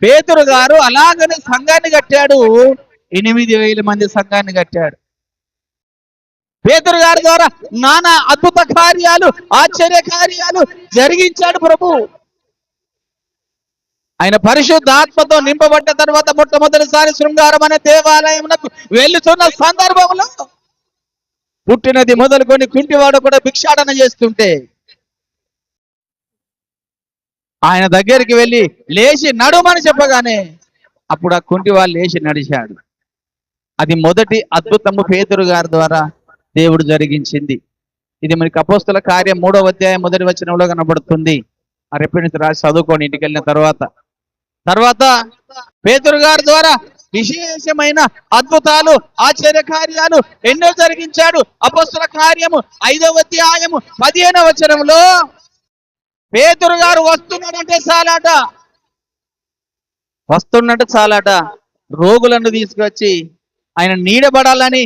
పేతురు గారు అలాగనే సంఘాన్ని కట్టాడు. 8,000 మంది సంఘాన్ని కట్టాడు. పేతురు గారి ద్వారా నానా అద్భుత కార్యాలు, ఆశ్చర్య కార్యాలు జరిగించాడు ప్రభు. ఆయన పరిశుద్ధాత్మతో నింపబడ్డ తర్వాత మొట్టమొదటిసారి శృంగారం అనే దేవాలయమునకు వెళ్తున్న సందర్భంలో పుట్టినది మొదలుకొని కుంటివాడు కూడా భిక్షాటన చేస్తుంటే ఆయన దగ్గరికి వెళ్ళి లేచి నడుమని చెప్పగానే అప్పుడు ఆ కుంటివాడు లేచి నడిచాడు. అది మొదటి అద్భుతము పేతురు గారి ద్వారా దేవుడు జరిగించింది. ఇది మనకి అపోస్తల కార్యం 3వ అధ్యాయం 1వ వచనంలో కనబడుతుంది. ఆ రెఫరెన్స్ రాసి చదువుకోండి ఇంటికి వెళ్ళిన తర్వాత పేతురు గారి ద్వారా విశేషమైన అద్భుతాలు ఆశ్చర్య కార్యాలు ఎన్నో జరిగించాడు. అపొస్తలుల కార్యము 5వ అధ్యాయము 15వ వచనంలో పేతురు గారు వస్తున్నట్టు చాలట రోగులను తీసుకొచ్చి ఆయన నీడబడాలని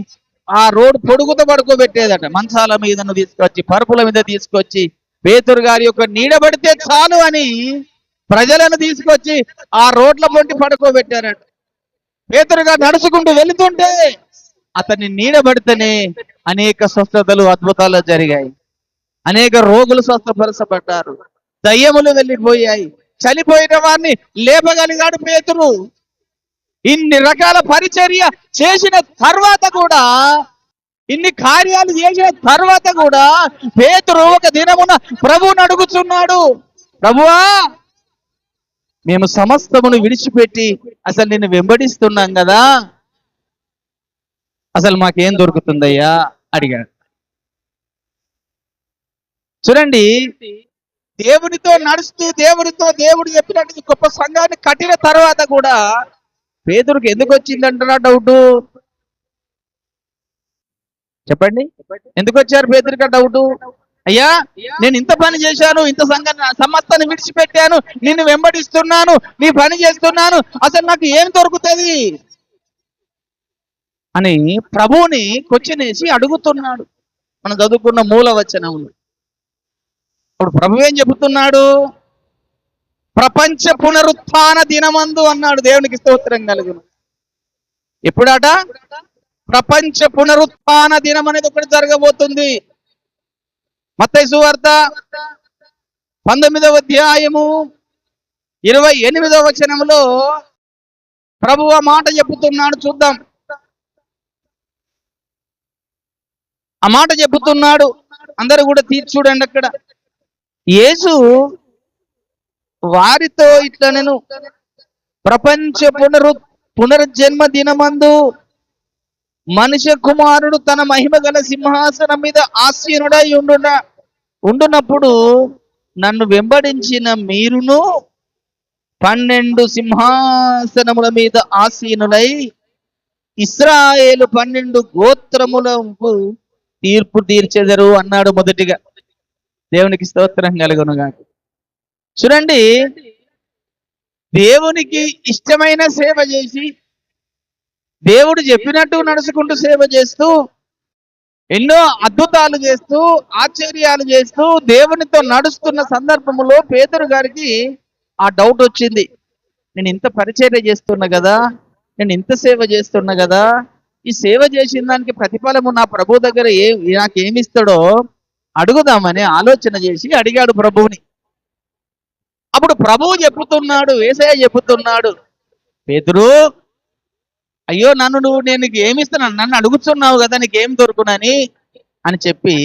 ఆ రోడ్డు పొడుగుతో పడుకోబెట్టేదట. మంచాల మీదను తీసుకొచ్చి పరుపుల మీద తీసుకొచ్చి పేతురు గారి యొక్క నీడబడితే చాలు అని ప్రజలను తీసుకొచ్చి ఆ రోడ్ల పొంటి పడుకోబెట్టారట. పేతురు గారు నడుచుకుంటూ వెళుతుంటే అతన్ని నీడబడితేనే అనేక స్వస్థతలు అద్భుతాలు జరిగాయి. అనేక రోగులు స్వస్థపరచబడ్డారు. దయ్యములు వెళ్ళిపోయాయి. చనిపోయిన వారిని లేపగలిగాడు పేతురు. ఇన్ని రకాల పరిచర్య చేసిన తర్వాత కూడా, ఇన్ని కార్యాలు చేసిన తర్వాత కూడా పేతురు ఒక దినమున ప్రభువుని అడుగుతున్నాడు, ప్రభువా మేము సమస్తమును విడిచిపెట్టి అసలు నిన్ను వెంబడిస్తున్నాం కదా, అసలు మాకేం దొరుకుతుందయ్యా అడిగాడు. చూడండి, దేవునితో నడుస్తూ దేవుడు చెప్పినట్టు గొప్ప సంఘాన్ని కట్టిన తర్వాత కూడా పేతురుకి ఎందుకు వచ్చిందంటారా డౌట్? చెప్పండి, ఎందుకు వచ్చారు పేతురుకి ఆ డౌట్? అయ్యా నేను ఇంత పని చేశాను, ఇంత సంఘాన్ని సమస్తాన్ని విడిచిపెట్టాను, నిన్ను వెంబడిస్తున్నాను, నీ పని చేస్తున్నాను, అసలు నాకు ఏం దొరుకుతుంది అని ప్రభువుని కొచ్చినేసి అడుగుతున్నాడు. మనం చదువుకున్న మూల వచనములు. ఇప్పుడు ప్రభు ఏం చెబుతున్నాడు? ప్రపంచ పునరుత్థాన దినమందు అన్నాడు. దేవునికి స్తోత్రం కలుగును. ఎప్పుడట? ప్రపంచ పునరుత్థాన దినం అనేది ఒకటి జరగబోతుంది. మత్తయి సువార్త 19వ అధ్యాయము 28వ వచనములో ప్రభువు ఆ మాట చెబుతున్నాడు. చూద్దాం, ఆ మాట చెబుతున్నాడు. అందరూ కూడా చూడండి. అక్కడ యేసు వారితో ఇట్లా, నేను ప్రపంచ పునర్జన్మ దినమందు మనుష్య కుమారుడు తన మహిమ గల సింహాసనం మీద ఆసీనుడై ఉండునప్పుడు నన్ను వెంబడించిన మీరును 12 సింహాసనముల మీద ఆసీనులై ఇశ్రాయేలు 12 గోత్రములకు తీర్పు తీర్చెదరు అన్నాడు మొదటిగా. దేవునికి స్తోత్రం కలుగును గాక. చూడండి, దేవునికి ఇష్టమైన సేవ చేసి, దేవుడు చెప్పినట్టు నడుచుకుంటూ సేవ చేస్తూ, ఎన్నో అద్భుతాలు చేస్తూ, ఆశ్చర్యాలు చేస్తూ దేవునితో నడుస్తున్న సందర్భంలో పేతురు గారికి ఆ డౌట్ వచ్చింది. నేను ఇంత పరిచర్య చేస్తున్నా కదా, నేను ఇంత సేవ చేస్తున్నా కదా, ఈ సేవ చేసిన దానికి ప్రతిఫలము నా ప్రభు దగ్గర నాకేమిస్తాడో అడుగుదామని ఆలోచన చేసి అడిగాడు ప్రభువుని. అప్పుడు ప్రభువు చెప్పుతున్నాడు, యేసయ్య చెప్పుతున్నాడు, పేతురు అయ్యో నేను నీకు ఏమిస్తున్నాను, నన్ను అడుగుతున్నావు కదా, నీకేం దొరుకునని అని చెప్పి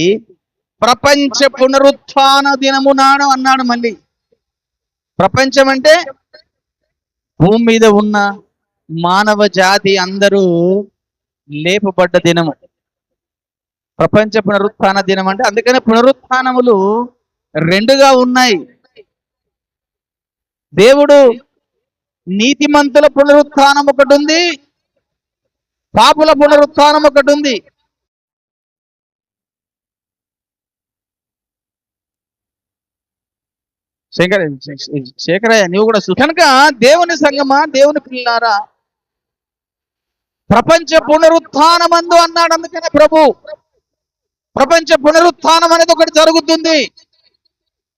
ప్రపంచ పునరుత్థాన దినము నాడు అన్నాడు. మళ్ళీ ప్రపంచం అంటే భూమి మీద ఉన్న మానవ జాతి అందరూ లేపబడ్డ దినము. ప్రపంచ పునరుత్థాన దినం అంటే, అందుకనే పునరుత్థానములు 2గా ఉన్నాయి. దేవుడు నీతిమంతుల పునరుత్థానం ఒకటి ఉంది, పాపుల పునరుత్థానం ఒకటి ఉంది. శేఖరయ్య నువ్వు కూడా కనుక దేవుని సంగమా, దేవుని పిల్లారా, ప్రపంచ పునరుత్థానమందు అన్నాడు. అందుకనే ప్రభు ప్రపంచ పునరుత్థానం అనేది ఒకటి జరుగుతుంది.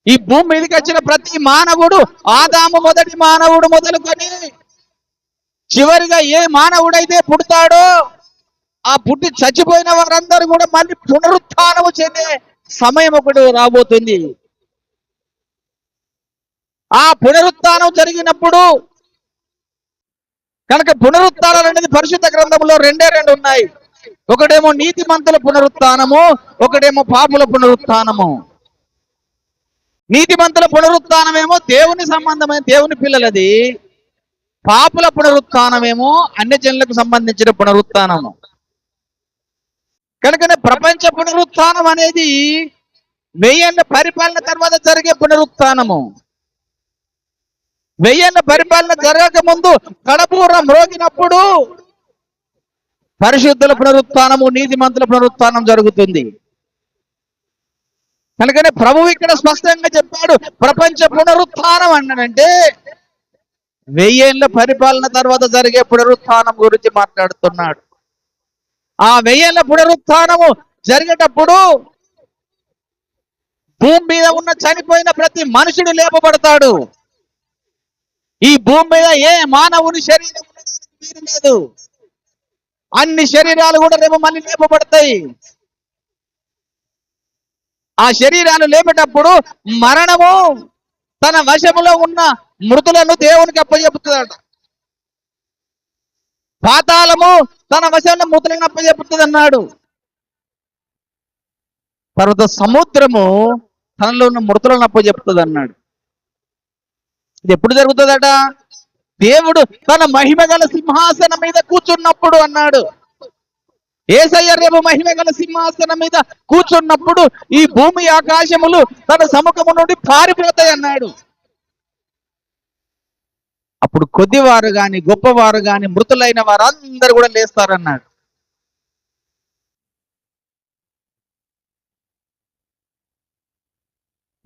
ఈ భూమి మీదకి వచ్చిన ప్రతి మానవుడు, ఆదాము మొదటి మానవుడు మొదలుకొని చివరిగా ఏ మానవుడైతే పుడతాడో ఆ పుట్టి చచ్చిపోయిన వారందరూ కూడా మళ్ళీ పునరుత్థానము చెందే సమయం ఒకటి రాబోతుంది. ఆ పునరుత్థానం జరిగినప్పుడు కనుక పునరుత్థానం అనేది పరిశుద్ధ గ్రంథంలో 2 ఉన్నాయి. ఒకటేమో నీతిమంతుల పునరుత్థానము, ఒకటేమో పాపుల పునరుత్థానము. నీతిమంతుల పునరుత్థానమేమో దేవుని సంబంధమైన దేవుని పిల్లలది, పాపుల పునరుత్థానమేమో అన్యజనులకు సంబంధించిన పునరుత్థానము. కనుకనే ప్రపంచ పునరుత్థానం అనేది 1000 ఏళ్ల పరిపాలన తర్వాత జరిగే పునరుత్థానము. వెయ్యేళ్ళ పరిపాలన జరగక ముందు కడపూరం మ్రోగినప్పుడు పరిశుద్ధుల పునరుత్థానము, నీతిమంతుల పునరుత్థానం జరుగుతుంది. కనుకనే ప్రభువు ఇక్కడ స్పష్టంగా చెప్పాడు, ప్రపంచ పునరుత్థానం అన్నాడంటే 1000 ఏళ్ల పరిపాలన తర్వాత జరిగే పునరుత్థానం గురించి మాట్లాడుతున్నాడు. ఆ 1000 ఏళ్ల పునరుత్థానము జరిగేటప్పుడు భూమి మీద ఉన్న చనిపోయిన ప్రతి మనుషుడు లేపబడతాడు. ఈ భూమి మీద ఏ మానవుని శరీరం వీలు లేదు. అన్ని శరీరాలు కూడా రేపు మళ్ళీ లేపబడతాయి. ఆ శరీరాలు లేపేటప్పుడు మరణము తన వశములో ఉన్న మృతులను దేవునికి అప్పచెప్పుతుందట. పాతాళము తన వశంలో మృతులను అప్పచెప్పుతుంది అన్నాడు. తర్వాత సముద్రము తనలో ఉన్న మృతులను అప్పచెప్పుతుంది అన్నాడు. ఇది ఎప్పుడు జరుగుతుందట? దేవుడు తన మహిమ గల సింహాసనం మీద కూర్చున్నప్పుడు అన్నాడు. యేసయ్య రేపు మహిమ గల సింహాసనం మీద కూర్చున్నప్పుడు ఈ భూమి ఆకాశములు తన సముఖము నుండి పారిపోతాయి అన్నాడు. అప్పుడు కొద్దివారు గాని గొప్పవారు గాని మృతులైన వారు అందరూ కూడా లేస్తారన్నాడు.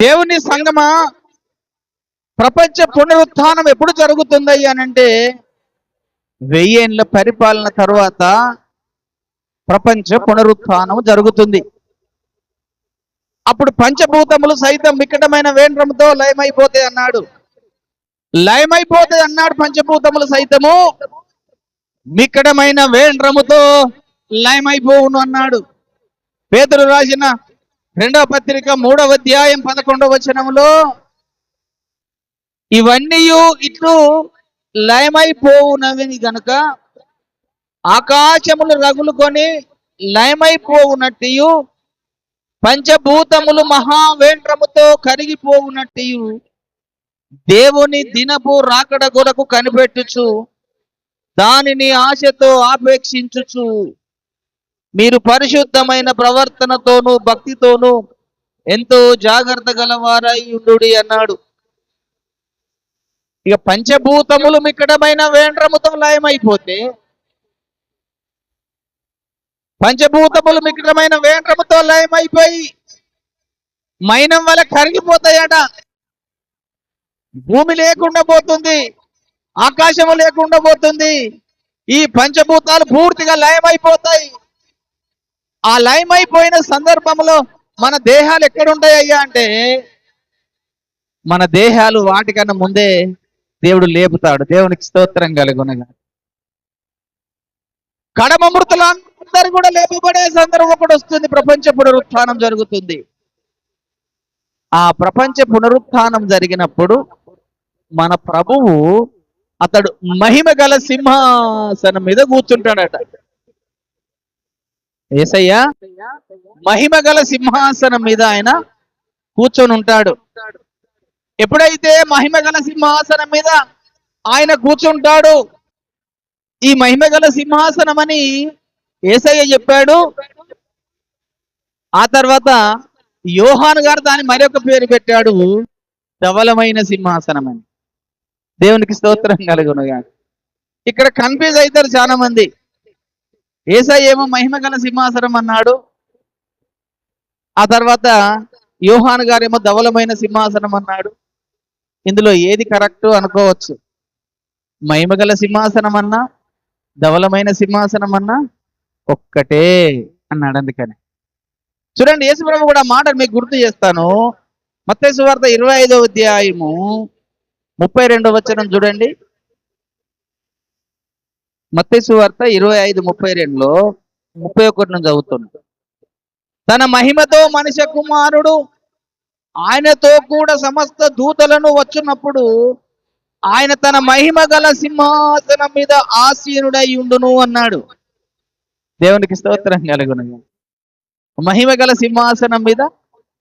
దేవుని సంగమా, ప్రపంచ పునరుత్థానం ఎప్పుడు జరుగుతుంది అనంటే 1000 ఏళ్ల పరిపాలన తర్వాత ప్రపంచ పునరుత్థానం జరుగుతుంది. అప్పుడు పంచభూతములు సైతం వికటమైన వేండ్రముతో లయమైపోతాయి అన్నాడు. లయమైపోతాయి అన్నాడు. పంచభూతములు సైతము వికటమైన వేండ్రముతో లయమైపోవును అన్నాడు. పేతురు రాసిన 2వ పత్రిక 3వ అధ్యాయం 11వ వచనములో ఇవన్నీ ఇట్లు లయమైపోవునవి గనుక ఆకాశములు రగులుకొని లయమైపోవునట్టు పంచభూతములు మహావేంద్రముతో కరిగిపోవునట్టు దేవుని దినపు రాకడ కొరకు కనిపెట్టుచు దానిని ఆశతో ఆపేక్షించుచు మీరు పరిశుద్ధమైన ప్రవర్తనతోనూ భక్తితోనూ ఎంతో జాగ్రత్త గలవారై ఉండుడి అన్నాడు. ఇక పంచభూతములు మిక్కడమైన వేంద్రముతో లయమైపోతే, పంచభూతములు మిక్కడమైన వేంద్రముతో లయమైపోయి మైనం వల్ల కరిగిపోతాయట. భూమి లేకుండా పోతుంది, ఆకాశము లేకుండా పోతుంది. ఈ పంచభూతాలు పూర్తిగా లయమైపోతాయి. ఆ లయమైపోయిన సందర్భంలో మన దేహాలు ఎక్కడుంటాయ్యా అంటే, మన దేహాలు వాటికన్నా ముందే దేవుడు లేపుతాడు. దేవునికి స్తోత్రం కలుగునగా. కడమ మృతులందరూ కూడా లేపబడే సందర్భం ఒకటి వస్తుంది. ప్రపంచ పునరుత్థానం జరుగుతుంది. ఆ ప్రపంచ పునరుత్థానం జరిగినప్పుడు మన ప్రభువు అతడు మహిమ గల సింహాసనం మీద కూర్చుంటాడట. యేసయ్య మహిమ గల సింహాసనం మీద ఆయన కూర్చొని ఉంటాడు. ఎప్పుడైతే మహిమ గల సింహాసనం మీద ఆయన కూర్చుంటాడు, ఈ మహిమ గల సింహాసనం అని యేసయ్య చెప్పాడు. ఆ తర్వాత యోహాను గారు దాని మరొక పేరు పెట్టాడు, ధవలమైన సింహాసనం అని. దేవునికి స్తోత్రం కలుగునుగా. ఇక్కడ కన్ఫ్యూజ్ అవుతారు చాలా మంది. యేసయ్య ఏమో మహిమ గల సింహాసనం అన్నాడు, ఆ తర్వాత యోహాను గారేమో ధవలమైన సింహాసనం అన్నాడు. ఇందులో ఏది కరెక్ట్ అనుకోవచ్చు. మహిమగల సింహాసనం అన్నా ధవలమైన సింహాసనం అన్నా ఒక్కటే అన్నాడు. అందుకని చూడండి, యేసుప్రభు కూడా మాట మీకు గుర్తు చేస్తాను. మత్తయి సువార్త 25వ అధ్యాయము 32వ వచనం చూడండి. మత్తయి సువార్త 25:32లో 31 నుంచి చదువుతున్నాడు. తన మహిమతో మనిషి కుమారుడు ఆయనతో కూడా సమస్త దూతలను వచ్చినప్పుడు ఆయన తన మహిమ గల సింహాసనం మీద ఆసీనుడై ఉండును అన్నాడు. దేవునికి స్తోత్రం కలుగును. మహిమ గల సింహాసనం మీద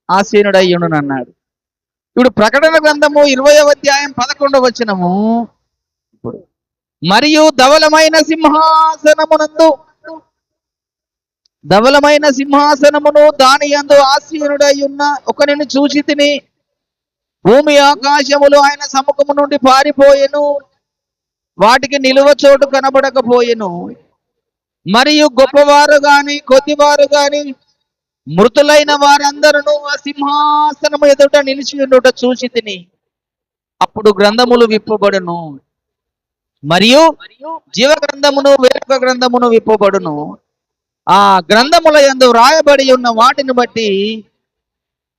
ఆసీనుడై ఉండును అన్నాడు. ఇప్పుడు ప్రకటన గ్రంథము 20వ అధ్యాయం 11వ వచనము, మరియు ధవలమైన సింహాసనమును దాని యందు ఆసీనుడై ఉన్న ఒకనిని చూచి తిని, భూమి ఆకాశములు ఆయన సముఖము నుండి పారిపోయెను, వాటికి నిలువ చోటు కనబడకపోయెను. మరియు గొప్పవారు గాని కొద్దివారు గాని మృతులైన వారందరూ ఆ సింహాసనము ఎదుట నిలిచి ఉండుట చూసి తిని. అప్పుడు గ్రంథములు విప్పబడును, మరియు జీవ గ్రంథమును వేరొక గ్రంథమును విప్పబడును. ఆ గ్రంథముల యందు వ్రాయబడి ఉన్న వాటిని బట్టి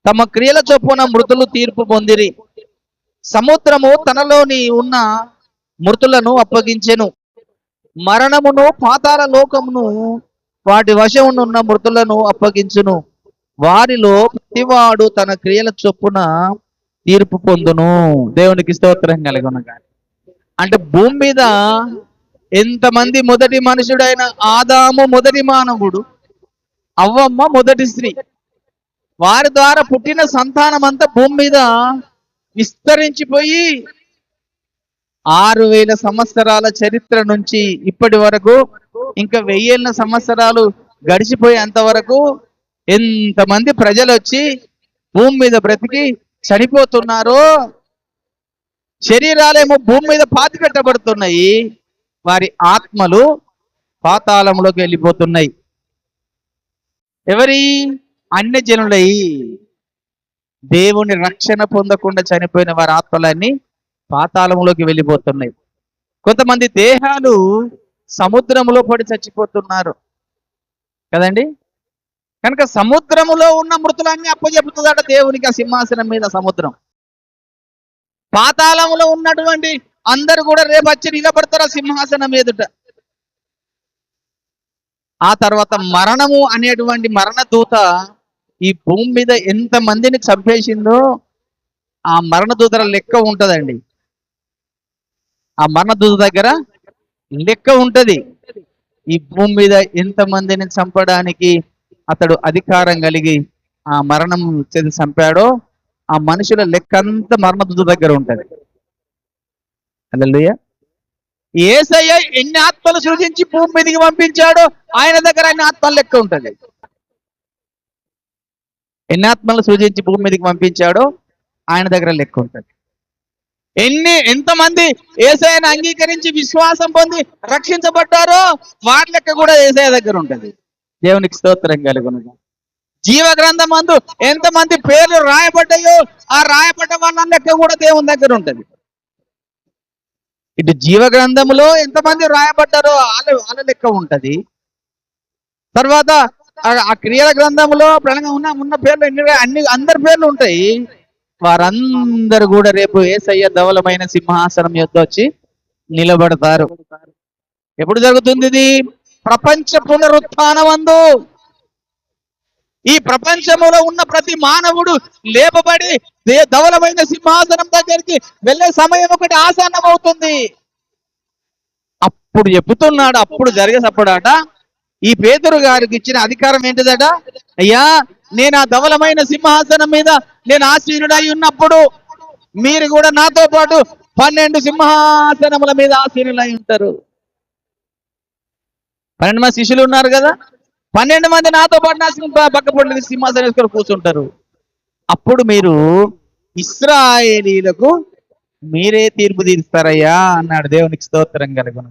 తమ క్రియల చొప్పున మృతులు తీర్పు పొందిరి. సముద్రము తనలోని ఉన్న మృతులను అప్పగించెను. మరణమును పాతాళ లోకమును వాటి వశమునున్న మృతులను అప్పగించును. వారిలో ప్రతివాడు తన క్రియల చొప్పున తీర్పు పొందును. దేవునికి స్తోత్రం కలుగును. అంటే భూమి మీద ఎంతమంది, మొదటి మనుషుడైన ఆదాము మొదటి మానవుడు, అవ్వమ్మ మొదటి స్త్రీ, వారి ద్వారా పుట్టిన సంతానం అంతా భూమి మీద విస్తరించిపోయి 6000 సంవత్సరాల చరిత్ర నుంచి ఇప్పటి వరకు ఇంకా 1000 సంవత్సరాలు గడిచిపోయేంత వరకు ఎంతమంది ప్రజలు వచ్చి భూమి మీద బ్రతికి చనిపోతున్నారో. శరీరాలేమో భూమి మీద పాతి పెట్టబడుతున్నాయి, వారి ఆత్మలు పాతాళంలోకి వెళ్ళిపోతున్నాయి. ఎవరి? అన్యజనులై దేవుని రక్షణ పొందకుండా చనిపోయిన వారి ఆత్మలన్నీ పాతాళంలోకి వెళ్ళిపోతున్నాయి. కొంతమంది దేహాలు సముద్రములో పడి చచ్చిపోతున్నారు కదండి. కనుక సముద్రములో ఉన్న మృతులన్నీ అప్పచెపుతుందట దేవునికి, ఆ సింహాసనం మీద సముద్రం. పాతాళములో ఉన్నటువంటి అందరు కూడా రేపు వచ్చి నిలబడతారు ఆ సింహాసనం ఎదుట. ఆ తర్వాత మరణము అనేటువంటి మరణ దూత ఈ భూమి మీద ఎంత మందిని చంపేసిందో ఆ మరణ దూతల లెక్క ఉంటదండి. ఆ మరణ దూత దగ్గర లెక్క ఉంటది. ఈ భూమి మీద ఎంత మందిని చంపడానికి అతడు అధికారం కలిగి ఆ మరణం చేసి చంపాడో ఆ మనుషుల లెక్క అంతా మరణ దూత దగ్గర ఉంటది. హల్లెలూయా. యేసయ్య ఎన్ని ఆత్మలు సృజించి భూమి మీదకి పంపించాడో ఆయన దగ్గర అన్ని ఆత్మల లెక్క ఉంటది. ఎన్ని ఆత్మలు సృజించి భూమి మీదకి పంపించాడో ఆయన దగ్గర లెక్క ఉంటది. ఎంతమంది యేసయ్యను అంగీకరించి విశ్వాసం పొంది రక్షించబడ్డారో వాటి లెక్క కూడా యేసయ్య దగ్గర ఉంటది. దేవునికి స్తోత్రం కలుగును. జీవ గ్రంథం అందు ఎంతమంది పేర్లు రాయబడ్డాయో ఆ రాయబడ్డ వాళ్ళ లెక్క కూడా దేవుని దగ్గర ఉంటది. ఇటు జీవ గ్రంథములో ఎంతమంది రాయబడ్డారో వాళ్ళ లెక్క ఉంటది. తర్వాత ఆ క్రియల గ్రంథంలో ఉన్న పేర్లు అందరి పేర్లు ఉంటాయి. వారందరూ కూడా రేపు యేసయ్య ధవలమైన సింహాసనం యొద్ద వచ్చి నిలబడతారు. ఎప్పుడు జరుగుతుంది ఇది? ప్రపంచ పునరుత్థానమందు. ఈ ప్రపంచములో ఉన్న ప్రతి మానవుడు లేపబడి ధవలమైన సింహాసనం దగ్గరికి వెళ్ళే సమయం ఒకటి ఆసన్నం అవుతుంది. అప్పుడు చెప్తున్నాడు, అప్పుడు జరిగేటప్పుడట ఈ పేతురు గారికి ఇచ్చిన అధికారం ఏంటిదట? అయ్యా, నేను ఆ ధవలమైన సింహాసనం మీద నేను ఆసీనుడై ఉన్నప్పుడు మీరు కూడా నాతో పాటు 12 సింహాసనముల మీద ఆసీనులై ఉంటారు. 12 మంది శిష్యులు ఉన్నారు కదా, 12 మంది నాతో పాటు పక్క పొండి సింహాసనం వేసుకొని కూర్చుంటారు. అప్పుడు మీరు ఇశ్రాయేలీలకు మీరే తీర్పు తీరుస్తారయ్యా అన్నాడు. దేవునికి స్తోత్రం కలుగును.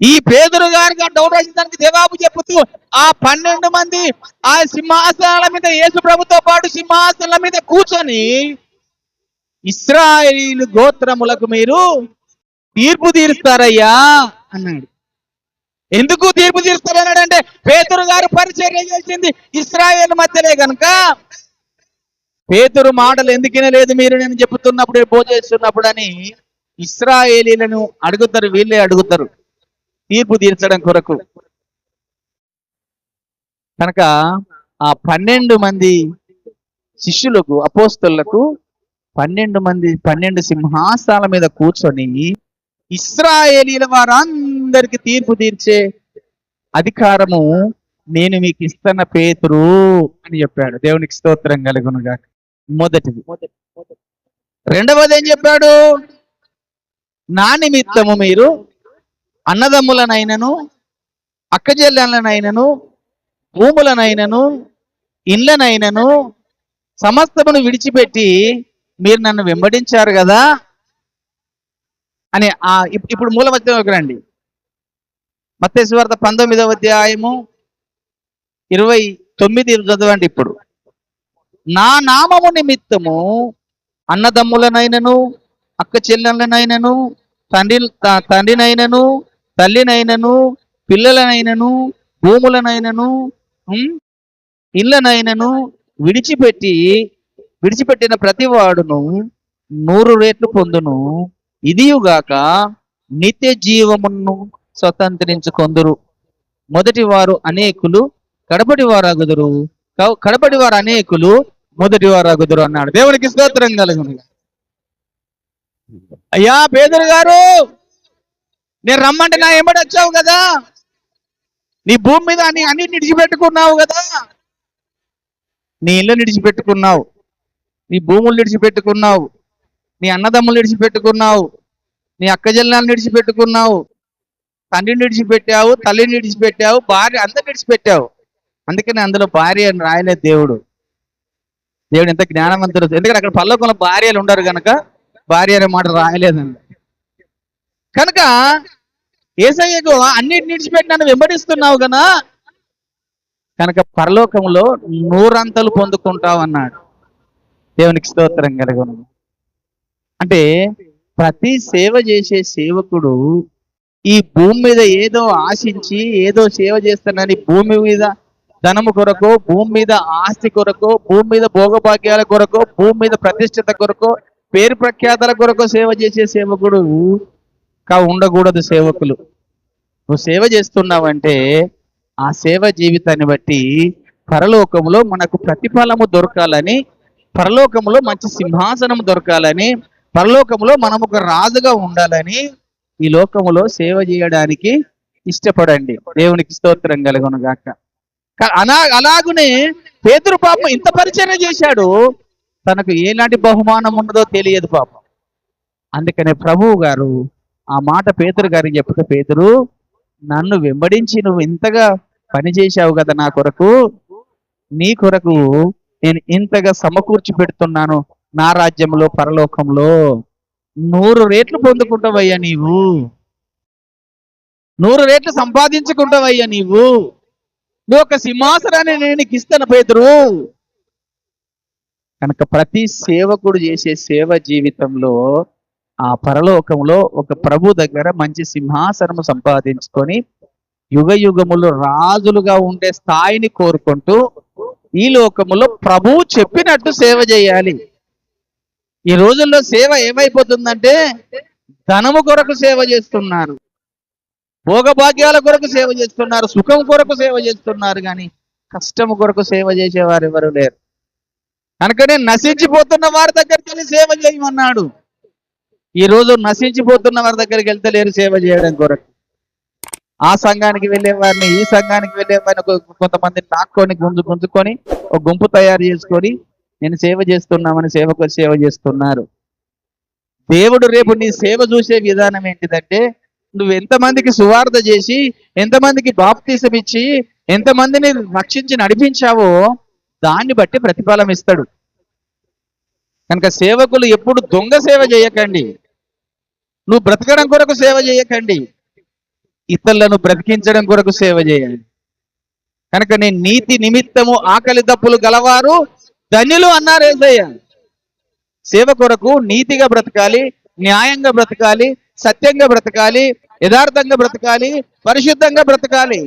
ఈ పేతురు గారికి ఆ డౌట్ వచ్చిందానికి జవాబు చెప్పుతూ ఆ 12 మంది ఆ సింహాసనాల మీద యేసు ప్రభుతో పాటు సింహాసనాల మీద కూర్చొని ఇశ్రాయేలు గోత్రములకు మీరు తీర్పు తీరుస్తారయ్యా అన్నాడు. ఎందుకు తీర్పు తీరుస్తారన్నాడంటే పేతురు గారు పరిచర్య చేసింది ఇశ్రాయేలు మధ్యలే కనుక పేతురు మాటలు ఎందుకనే లేదు మీరు నేను చెప్తున్నప్పుడు భోజేస్తున్నప్పుడు అని ఇశ్రాయేలీలను అడుగుతారు, వీళ్ళే అడుగుతారు తీర్పు తీర్చడం కొరకు. కనుక ఆ 12 మంది శిష్యులకు, అపోస్తలులకు 12 సింహాసనాల మీద కూర్చొని ఇశ్రాయేలీల వారందరికి తీర్పు తీర్చే అధికారము నేను మీకు ఇస్తున్న పేతురు అని చెప్పాడు. దేవునికి స్తోత్రం కలుగునుగా. మొదటిది. రెండవది ఏం చెప్పాడు? నా నిమిత్తము మీరు అన్నదమ్ములనైనను అక్కజెల్లెలనైనను భూములనైనను ఇండ్లనైనను సమస్తమును విడిచిపెట్టి మీరు నన్ను వెంబడించారు కదా అని ఇప్పుడు మూల వచనంలోకి రండి. మత్తయి సువార్త 19వ అధ్యాయము 29 చదవండి. ఇప్పుడు నా నామము నిమిత్తము అన్నదమ్ములనైనను అక్క చెల్లెళ్ళనైనను తండ్రినైనను తల్లినైనను పిల్లలనైనను భూములనైనను ఇళ్ళనైనను విడిచిపెట్టిన ప్రతివాడును 100 రెట్లు పొందును, ఇదియుగాక నిత్య జీవమును స్వతంత్రించుకొందురు. మొదటి వారు అనేకులు కడపటి వారు అగుదురు, కడపటి వారు అనేకులు మొదటి వారు అగుదురు అన్నాడు. దేవునికి స్తోత్రం కలుగును. అయ్యా పేదరు గారు, నేను రమ్మంటే నా ఎంబడి వచ్చావు కదా, నీ భూమి మీద అన్ని విడిచిపెట్టుకున్నావు కదా, నీ ఇల్లు విడిచిపెట్టుకున్నావు, నీ భూములు విడిచిపెట్టుకున్నావు, నీ అన్నదమ్ములు విడిచిపెట్టుకున్నావు, నీ అక్కజల్లాలను విడిచిపెట్టుకున్నావు, తండ్రిని విడిచిపెట్టావు, తల్లిని విడిచిపెట్టావు, భార్య అంతా విడిచిపెట్టావు. అందుకని అందులో భార్య అని రాయలేదు దేవుడు. దేవుడు ఎంత జ్ఞానవంతుడు. ఎందుకంటే అక్కడ పరలోకంలో భార్యలు ఉండరు కనుక భార్య అనే మాట రాయలేదండి. కనుక యేసయ్యకు అన్నిటిని విడిచిపెట్టి నన్ను వెంబడిస్తున్నావు కదా, కనుక పరలోకంలో 100 అంతలు పొందుకుంటావు అన్నాడు. దేవునికి స్తోత్రం కలుగును. అంటే ప్రతి సేవ చేసే సేవకుడు ఈ భూమి మీద ఏదో ఆశించి ఏదో సేవ చేస్తానని భూమి మీద ధనము కొరకు, భూమి మీద ఆస్తి కొరకు, భూమి మీద భోగభాగ్యాల కొరకు, భూమి మీద ప్రతిష్టత కొరకు, పేరు ప్రఖ్యాతల కొరకు సేవ చేసే సేవకుడు ఉండకూడదు. సేవకులు నువ్వు సేవ చేస్తున్నావంటే ఆ సేవ జీవితాన్ని బట్టి పరలోకములో మనకు ప్రతిఫలము దొరకాలని, పరలోకములో మంచి సింహాసనం దొరకాలని, పరలోకములో మనం ఒక రాజుగా ఉండాలని ఈ లోకములో సేవ చేయడానికి ఇష్టపడండి. దేవునికి స్తోత్రం కలుగును గాక. అలాగునే పేతురు పాపం ఇంత పరిచయం చేశాడు, తనకు ఎలాంటి బహుమానం ఉన్నదో తెలియదు పాపం. అందుకనే ప్రభువు గారు ఆ మాట పేతురు గారికి చెప్తే, పేతురు నన్ను వెంబడించి నువ్వు ఇంతగా పని చేశావు కదా నా కొరకు, నీ కొరకు నేను ఇంతగా సమకూర్చి పెడుతున్నాను నా రాజ్యంలో పరలోకంలో. 100 రెట్లు పొందుకుంటావయ్యా నీవు, 100 రెట్లు సంపాదించుకుంటావయ్యా నీవు ఒక సింహాసనాన్ని నేను నీకు ఇస్తాను పేతురు. కనుక ప్రతి సేవకుడు చేసే సేవ జీవితంలో ఆ పరలోకంలో ఒక ప్రభు దగ్గర మంచి సింహాసనము సంపాదించుకొని యుగ యుగములు రాజులుగా ఉండే స్థాయిని కోరుకుంటూ ఈ లోకములో ప్రభువు చెప్పినట్టు సేవ చేయాలి. ఈ రోజుల్లో సేవ ఏమైపోతుందంటే ధనము కొరకు సేవ చేస్తున్నారు, భోగభాగ్యాల కొరకు సేవ చేస్తున్నారు, సుఖం కొరకు సేవ చేస్తున్నారు, కానీ కష్టము కొరకు సేవ చేసేవారు ఎవరు లేరు. కనుకనే నశించిపోతున్న వారి దగ్గరికి వెళ్ళి సేవ చేయమన్నాడు. ఈ రోజు నశించిపోతున్న వారి దగ్గరికి వెళ్తలేరు సేవ చేయడం కొరకు. ఆ సంఘానికి వెళ్ళే వారిని, ఈ సంఘానికి వెళ్ళే వారిని కొంతమందిని నాక్కొని గుంజుకొని ఒక గుంపు తయారు చేసుకొని నేను సేవ చేస్తున్నామని సేవ చేస్తున్నారు. దేవుడు రేపు నీ సేవ చూసే విధానం ఏంటిదంటే, నువ్వు ఎంతమందికి సువార్త చేసి, ఎంతమందికి బాప్తీసం ఇచ్చి, ఎంతమందిని రక్షించి నడిపించావో దాన్ని బట్టి ప్రతిఫలం ఇస్తాడు. కనుక సేవకులు ఎప్పుడు దొంగ సేవ చేయకండి, నువ్వు బ్రతకడం కొరకు సేవ చేయకండి, ఇతరులను బ్రతికించడం కొరకు సేవ చేయండి. కనుక నేను నీతి నిమిత్తము ఆకలి దప్పులు గలవారు ధన్యులు అన్నారు యేసయ్య. సేవ కొరకు నీతిగా బ్రతకాలి, న్యాయంగా బ్రతకాలి, సత్యంగా బ్రతకాలి, యథార్థంగా బ్రతకాలి, పరిశుద్ధంగా బ్రతకాలి.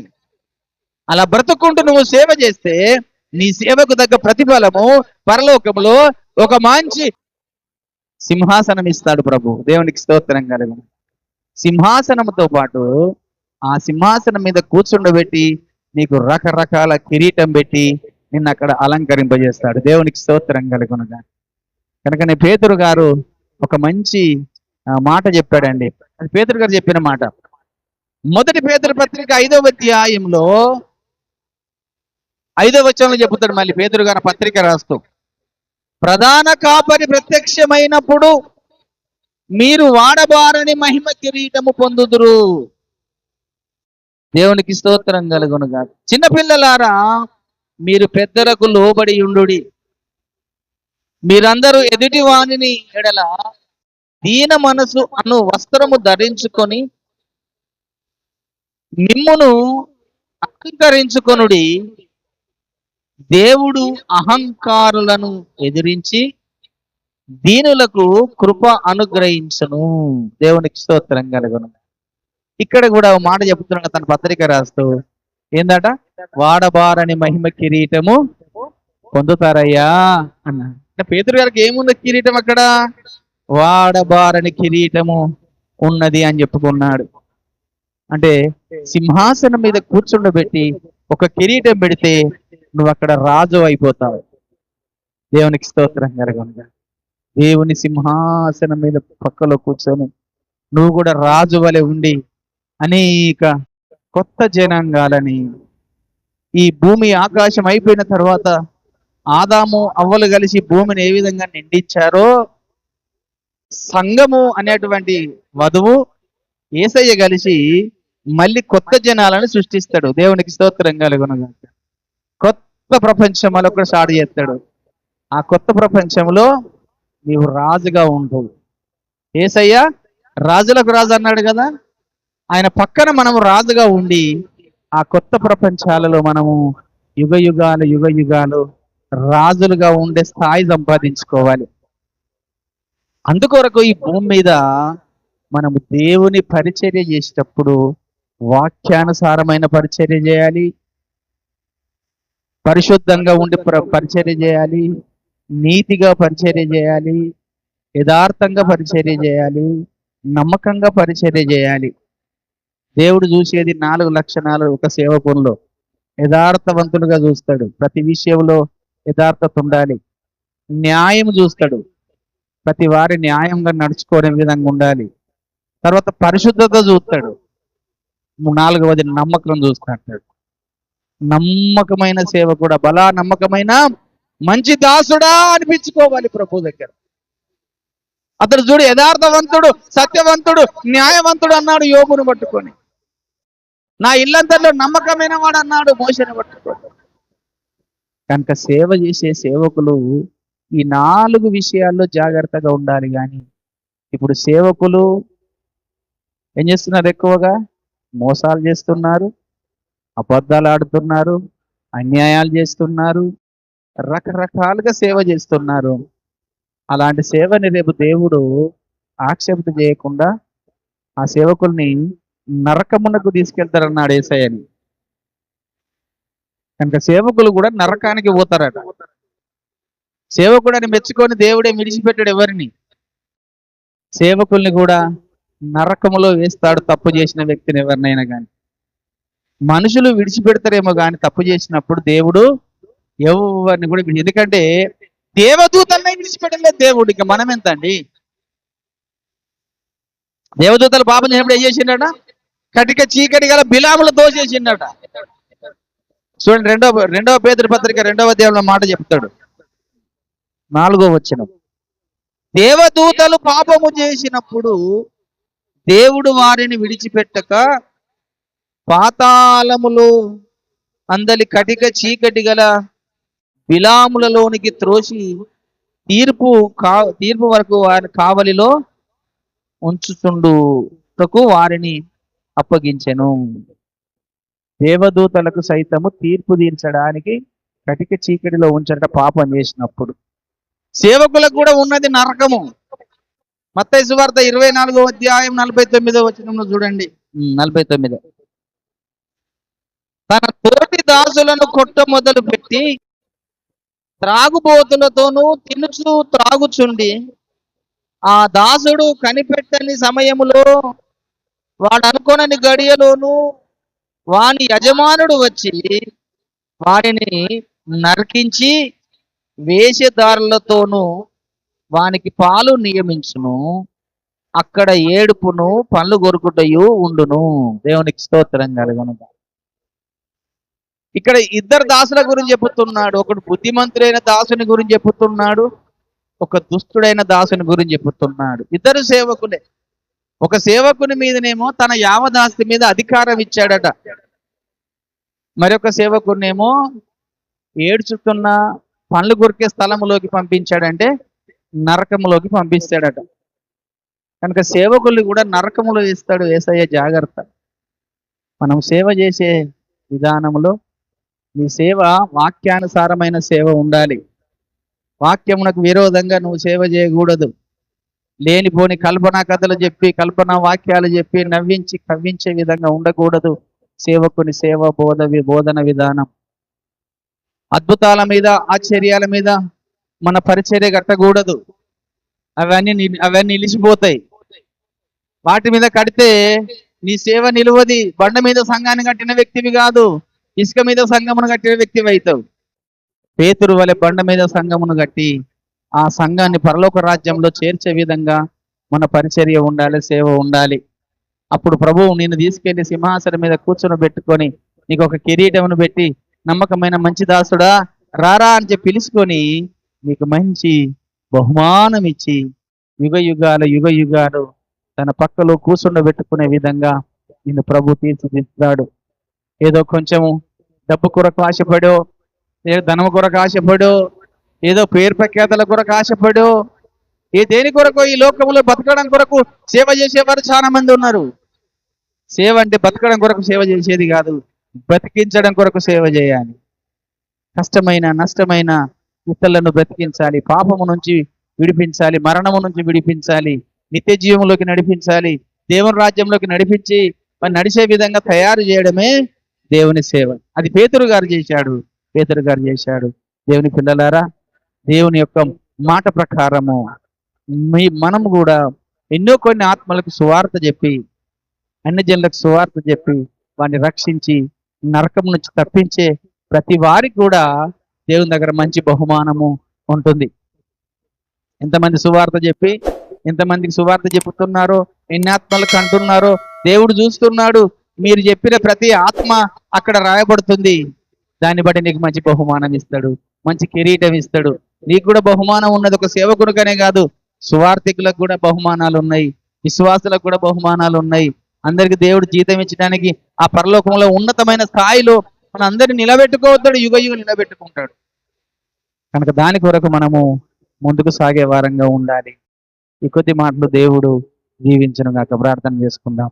అలా బ్రతుకుంటూ నువ్వు సేవ చేస్తే నీ సేవకు తగ్గ ప్రతిఫలము పరలోకములో ఒక మంచి సింహాసనం ఇస్తాడు ప్రభు. దేవునికి స్తోత్రం కలుగును. సింహాసనంతో పాటు ఆ సింహాసనం మీద కూర్చుండబెట్టి నీకు రకరకాల కిరీటం పెట్టి నిన్ను అక్కడ అలంకరింపజేస్తాడు. దేవునికి స్తోత్రం కలుగునుగా. కనుకనే పేతురు గారు ఒక మంచి మాట చెప్పాడండి. అది పేతురు గారు చెప్పిన మాట. మొదటి పేతురు పత్రిక 5వ అధ్యాయంలో 5వ వచనంలో చెబుతాడు. మళ్ళీ పేతురు గారు పత్రిక రాస్తూ, ప్రధాన కాపరి ప్రత్యక్షమైనప్పుడు మీరు వాడబారని మహిమ కిరీటము పొందుదురు. దేవునికి స్తోత్రం కలుగునుగా. చిన్నపిల్లలారా మీరు పెద్దలకు లోబడి ఉండుడి. మీరందరూ ఎదుటి వానిని ఎడల దీన మనసు అను వస్త్రము ధరించుకొని మిమ్మును అలంకరించుకొనుడి. దేవుడు అహంకారులను ఎదిరించి దీనులకు కృప అనుగ్రహించును. దేవునికి స్తోత్రం కలుగును. ఇక్కడ కూడా ఒక మాట చెప్తున్నాడు తన పత్రిక రాస్తూ, ఏందట, వాడబారని మహిమ కిరీటము పొందుతారయ్యా అన్నాడు. అంటే పేతురు గారికి ఏముంది కిరీటం అక్కడ? వాడబారని కిరీటము ఉన్నది అని చెప్పుకున్నాడు. అంటే సింహాసనం మీద కూర్చుండబెట్టి ఒక కిరీటం పెడితే నువ్వు అక్కడ రాజు అయిపోతావు. దేవునికి స్తోత్రం కలుగును. దేవుని సింహాసనం మీద పక్కలో కూర్చొని నువ్వు కూడా రాజు వలె ఉండి అనేక కొత్త జనాంగాలని, ఈ భూమి ఆకాశం అయిపోయిన తర్వాత ఆదాము అవ్వలు కలిసి భూమిని ఏ విధంగా నిండించారో, సంఘము అనేటువంటి వధువు యేసయ్య కలిసి మళ్ళీ కొత్త జనాలను సృష్టిస్తాడు. దేవునికి స్తోత్రం కలుగును. కొత్త ప్రపంచం మరొకటి స్టార్ట్ చేస్తాడు. ఆ కొత్త ప్రపంచంలో నీవు రాజుగా ఉంటావు. యేసయ్య రాజులకు రాజు అన్నాడు కదా, ఆయన పక్కన మనము రాజుగా ఉండి ఆ కొత్త ప్రపంచాలలో మనము యుగ యుగాలు రాజులుగా ఉండే స్థాయి సంపాదించుకోవాలి. అందుకొరకు ఈ భూమి మీద మనము దేవుని పరిచర్య చేసేటప్పుడు వాక్యానుసారమైన పరిచర్య చేయాలి, పరిశుద్ధంగా ఉండి పరిచర్య చేయాలి, నీతిగా పరిచర్య చేయాలి, యథార్థంగా పరిచర్య చేయాలి, నమ్మకంగా పరిచర్య చేయాలి. దేవుడు చూసేది 4 లక్షణాలు ఒక సేవకుల్లో. యథార్థవంతులుగా చూస్తాడు, ప్రతి విషయంలో యథార్థత ఉండాలి. న్యాయం చూస్తాడు, ప్రతి వారి న్యాయంగా నడుచుకోవడం విధంగా ఉండాలి. తర్వాత పరిశుద్ధత చూస్తాడు. 4వది నమ్మకం చూస్తాడు. నమ్మకమైన సేవకుడా, బలా నమ్మకమైన మంచి దాసుడా అనిపించుకోవాలి ప్రభు దగ్గర. అతడు చూడు యథార్థవంతుడు, సత్యవంతుడు, న్యాయవంతుడు అన్నాడు యోబును పట్టుకొని. నా ఇల్లంతలో నమ్మకమైన వాడు అన్నాడు మోషేని పట్టుకొని. కనుక సేవ చేసే సేవకులు ఈ 4 విషయాల్లో జాగ్రత్తగా ఉండాలి. కానీ ఇప్పుడు సేవకులు ఏం చేస్తున్నారు? ఎక్కువగా మోసాలు చేస్తున్నారు, అబద్ధాలు ఆడుతున్నారు, అన్యాయాలు చేస్తున్నారు, రకరకాలుగా సేవ చేస్తున్నారు. అలాంటి సేవని రేపు దేవుడు ఆక్షేపణ చేయకుండా ఆ సేవకుల్ని నరకమునకు తీసుకెళ్తారన్నాడు యేసయ్యని. కనుక సేవకులు కూడా నరకానికి పోతారట. సేవకుడని మెచ్చుకొని దేవుడే విడిచిపెట్టాడు ఎవరిని? సేవకుల్ని కూడా నరకములో వేస్తాడు, తప్పు చేసిన వ్యక్తిని ఎవరినైనా కానీ. మనుషులు విడిచిపెడతారేమో కానీ తప్పు చేసినప్పుడు దేవుడు ఎవరిని కూడా ఎందుకంటే దేవదూతల్ని విడిచిపెట్టలేదు దేవుడు. ఇంకా మనం ఎంత అండి? దేవదూతలు పాపం చేసినప్పుడు ఏం చేసిండట? కటిక చీకటి గల బిలాములు దోచేసిండట. చూడండి, రెండవ పేతురు పత్రిక 2వ అధ్యాయంలో మాట చెప్తాడు, 4వ వచనం. దేవదూతలు పాపము చేసినప్పుడు దేవుడు వారిని విడిచిపెట్టక పాతాళములో అందలి కటిక చీకటి గల బిలాములలోనికి త్రోసి తీర్పు వరకు వారి కావలిలో ఉంచుచుండుటకు వారిని అప్పగించెను. దేవదూతలకు సైతము తీర్పు తీర్చడానికి కటిక చీకటిలో ఉంచట పాపం చేసినప్పుడు. సేవకులకు కూడా ఉన్నది నరకము. మత్తయి సువార్త 24వ అధ్యాయం 49వ వచనంలో చూడండి. 49. తన తోటి దాసులను కొట్ట మొదలు పెట్టి త్రాగుబోతులతోనూ తినుచు త్రాగుచుండి ఆ దాసుడు కనిపెట్టని సమయములో వాడు అనుకొనని గడియలోను వాని యజమానుడు వచ్చి వారిని నరికించి వేషధారులతోనూ వానికి పాలు నియమించును. అక్కడ ఏడుపును పళ్ళు కొరుకుటయు ఉండును. దేవునికి స్తోత్రం కలుగును. ఇక్కడ 2 దాసుల గురించి చెప్పుతున్నాడు. ఒకడు బుద్ధిమంతుడైన దాసుని గురించి చెప్పుతున్నాడు, ఒక దుష్టుడైన దాసుని గురించి చెప్పుతున్నాడు. 2 సేవకులే. ఒక సేవకుని మీదనేమో తన యావదాస్తి మీద అధికారం ఇచ్చాడట, మరొక సేవకునేమో ఏడ్చుతున్నా పండ్లు కొరికే స్థలములోకి పంపించాడంటే నరకములోకి పంపిస్తాడట. కనుక సేవకుల్ని కూడా నరకములో ఇస్తాడు యేసయ్య, జాగ్రత్త. మనం సేవ చేసే విధానంలో నీ సేవ వాక్యానుసారమైన సేవ ఉండాలి. వాక్యమునకు విరోధంగా నువ్వు సేవ చేయకూడదు. లేనిపోని కల్పనా కథలు చెప్పి, కల్పనా వాక్యాలు చెప్పి నవ్వించి కవ్వించే విధంగా ఉండకూడదు. సేవకుని సేవ బోధన విధానం. అద్భుతాల మీద, ఆశ్చర్యాల మీద మన పరిచర్య కట్టకూడదు. అవన్నీ నిలిచిపోతాయి. వాటి మీద కడితే నీ సేవ నిలువది. బండ మీద సంఘాన్ని కట్టిన వ్యక్తివి కాదు, ఇసుక మీద సంఘమును కట్టిన వ్యక్తివి అవుతావు. పేతురు వలె బండ మీద సంఘమును కట్టి ఆ సంఘాన్ని పరలోక రాజ్యంలో చేర్చే విధంగా మన పరిచర్య ఉండాలి, సేవ ఉండాలి. అప్పుడు ప్రభువు నిన్ను తీసుకెళ్లి సింహాసనం మీద కూర్చొని నీకు ఒక కిరీటమును పెట్టి, నమ్మకమైన మంచి దాసుడా రారా అని చెప్పి పిలుచుకొని నీకు మంచి బహుమానం ఇచ్చి యుగ యుగాలు తన పక్కలో కూర్చుండబెట్టుకునే విధంగా నిన్ను ప్రభు తీర్చిదిద్దాడు. ఏదో కొంచెము డబ్బు కొరకు ఆశపడో, ఏదో ధనము కొరకు ఆశపడో, ఏదో పేరు ప్రఖ్యాతల కొరకు ఆశపడో, దేని కొరకు ఈ లోకంలో బతకడం కొరకు సేవ చేసేవారు చాలా మంది ఉన్నారు. సేవ అంటే బతకడం కొరకు సేవ చేసేది కాదు, బ్రతికించడం కొరకు సేవ చేయాలి. కష్టమైన నష్టమైన ఇతరులను బ్రతికించాలి, పాపము నుంచి విడిపించాలి, మరణము నుంచి విడిపించాలి, నిత్య జీవంలోకి నడిపించాలి, దేవుని రాజ్యంలోకి నడిపించి మరి నడిచే విధంగా తయారు చేయడమే దేవుని సేవ. అది పేతురు గారు చేశాడు. దేవుని పిల్లలారా, దేవుని యొక్క మాట ప్రకారము మనము కూడా ఎన్నో కొన్ని ఆత్మలకు సువార్త చెప్పి, అన్ని జనులకు సువార్త చెప్పి వారిని రక్షించి నరకం నుంచి తప్పించే ప్రతి వారికి కూడా దేవుని దగ్గర మంచి బహుమానము ఉంటుంది. ఎంతమంది సువార్త చెప్పి, ఎంతమందికి సువార్త చెబుతున్నారో, ఎన్ని ఆత్మలకు అంటున్నారో దేవుడు చూస్తున్నాడు. మీరు చెప్పిన ప్రతి ఆత్మ అక్కడ రాయబడుతుంది. దాన్ని బట్టి నీకు మంచి బహుమానం ఇస్తాడు, మంచి కిరీటం ఇస్తాడు. నీకు కూడా బహుమానం ఉన్నది. ఒక సేవకునికనే కాదు, సువార్థికులకు కూడా బహుమానాలు ఉన్నాయి, విశ్వాసులకు కూడా బహుమానాలు ఉన్నాయి. అందరికి దేవుడు జీతం ఇచ్చడానికి ఆ పరలోకంలో ఉన్నతమైన స్థాయిలో మన అందరిని నిలబెట్టుకోవద్దాడు, యుగ నిలబెట్టుకుంటాడు. కనుక దాని కొరకు మనము ముందుకు సాగే వారంగా ఉండాలి. ఈ కొద్ది మాటలు దేవుడు దీవించును గాక. ప్రార్థన చేసుకుందాం.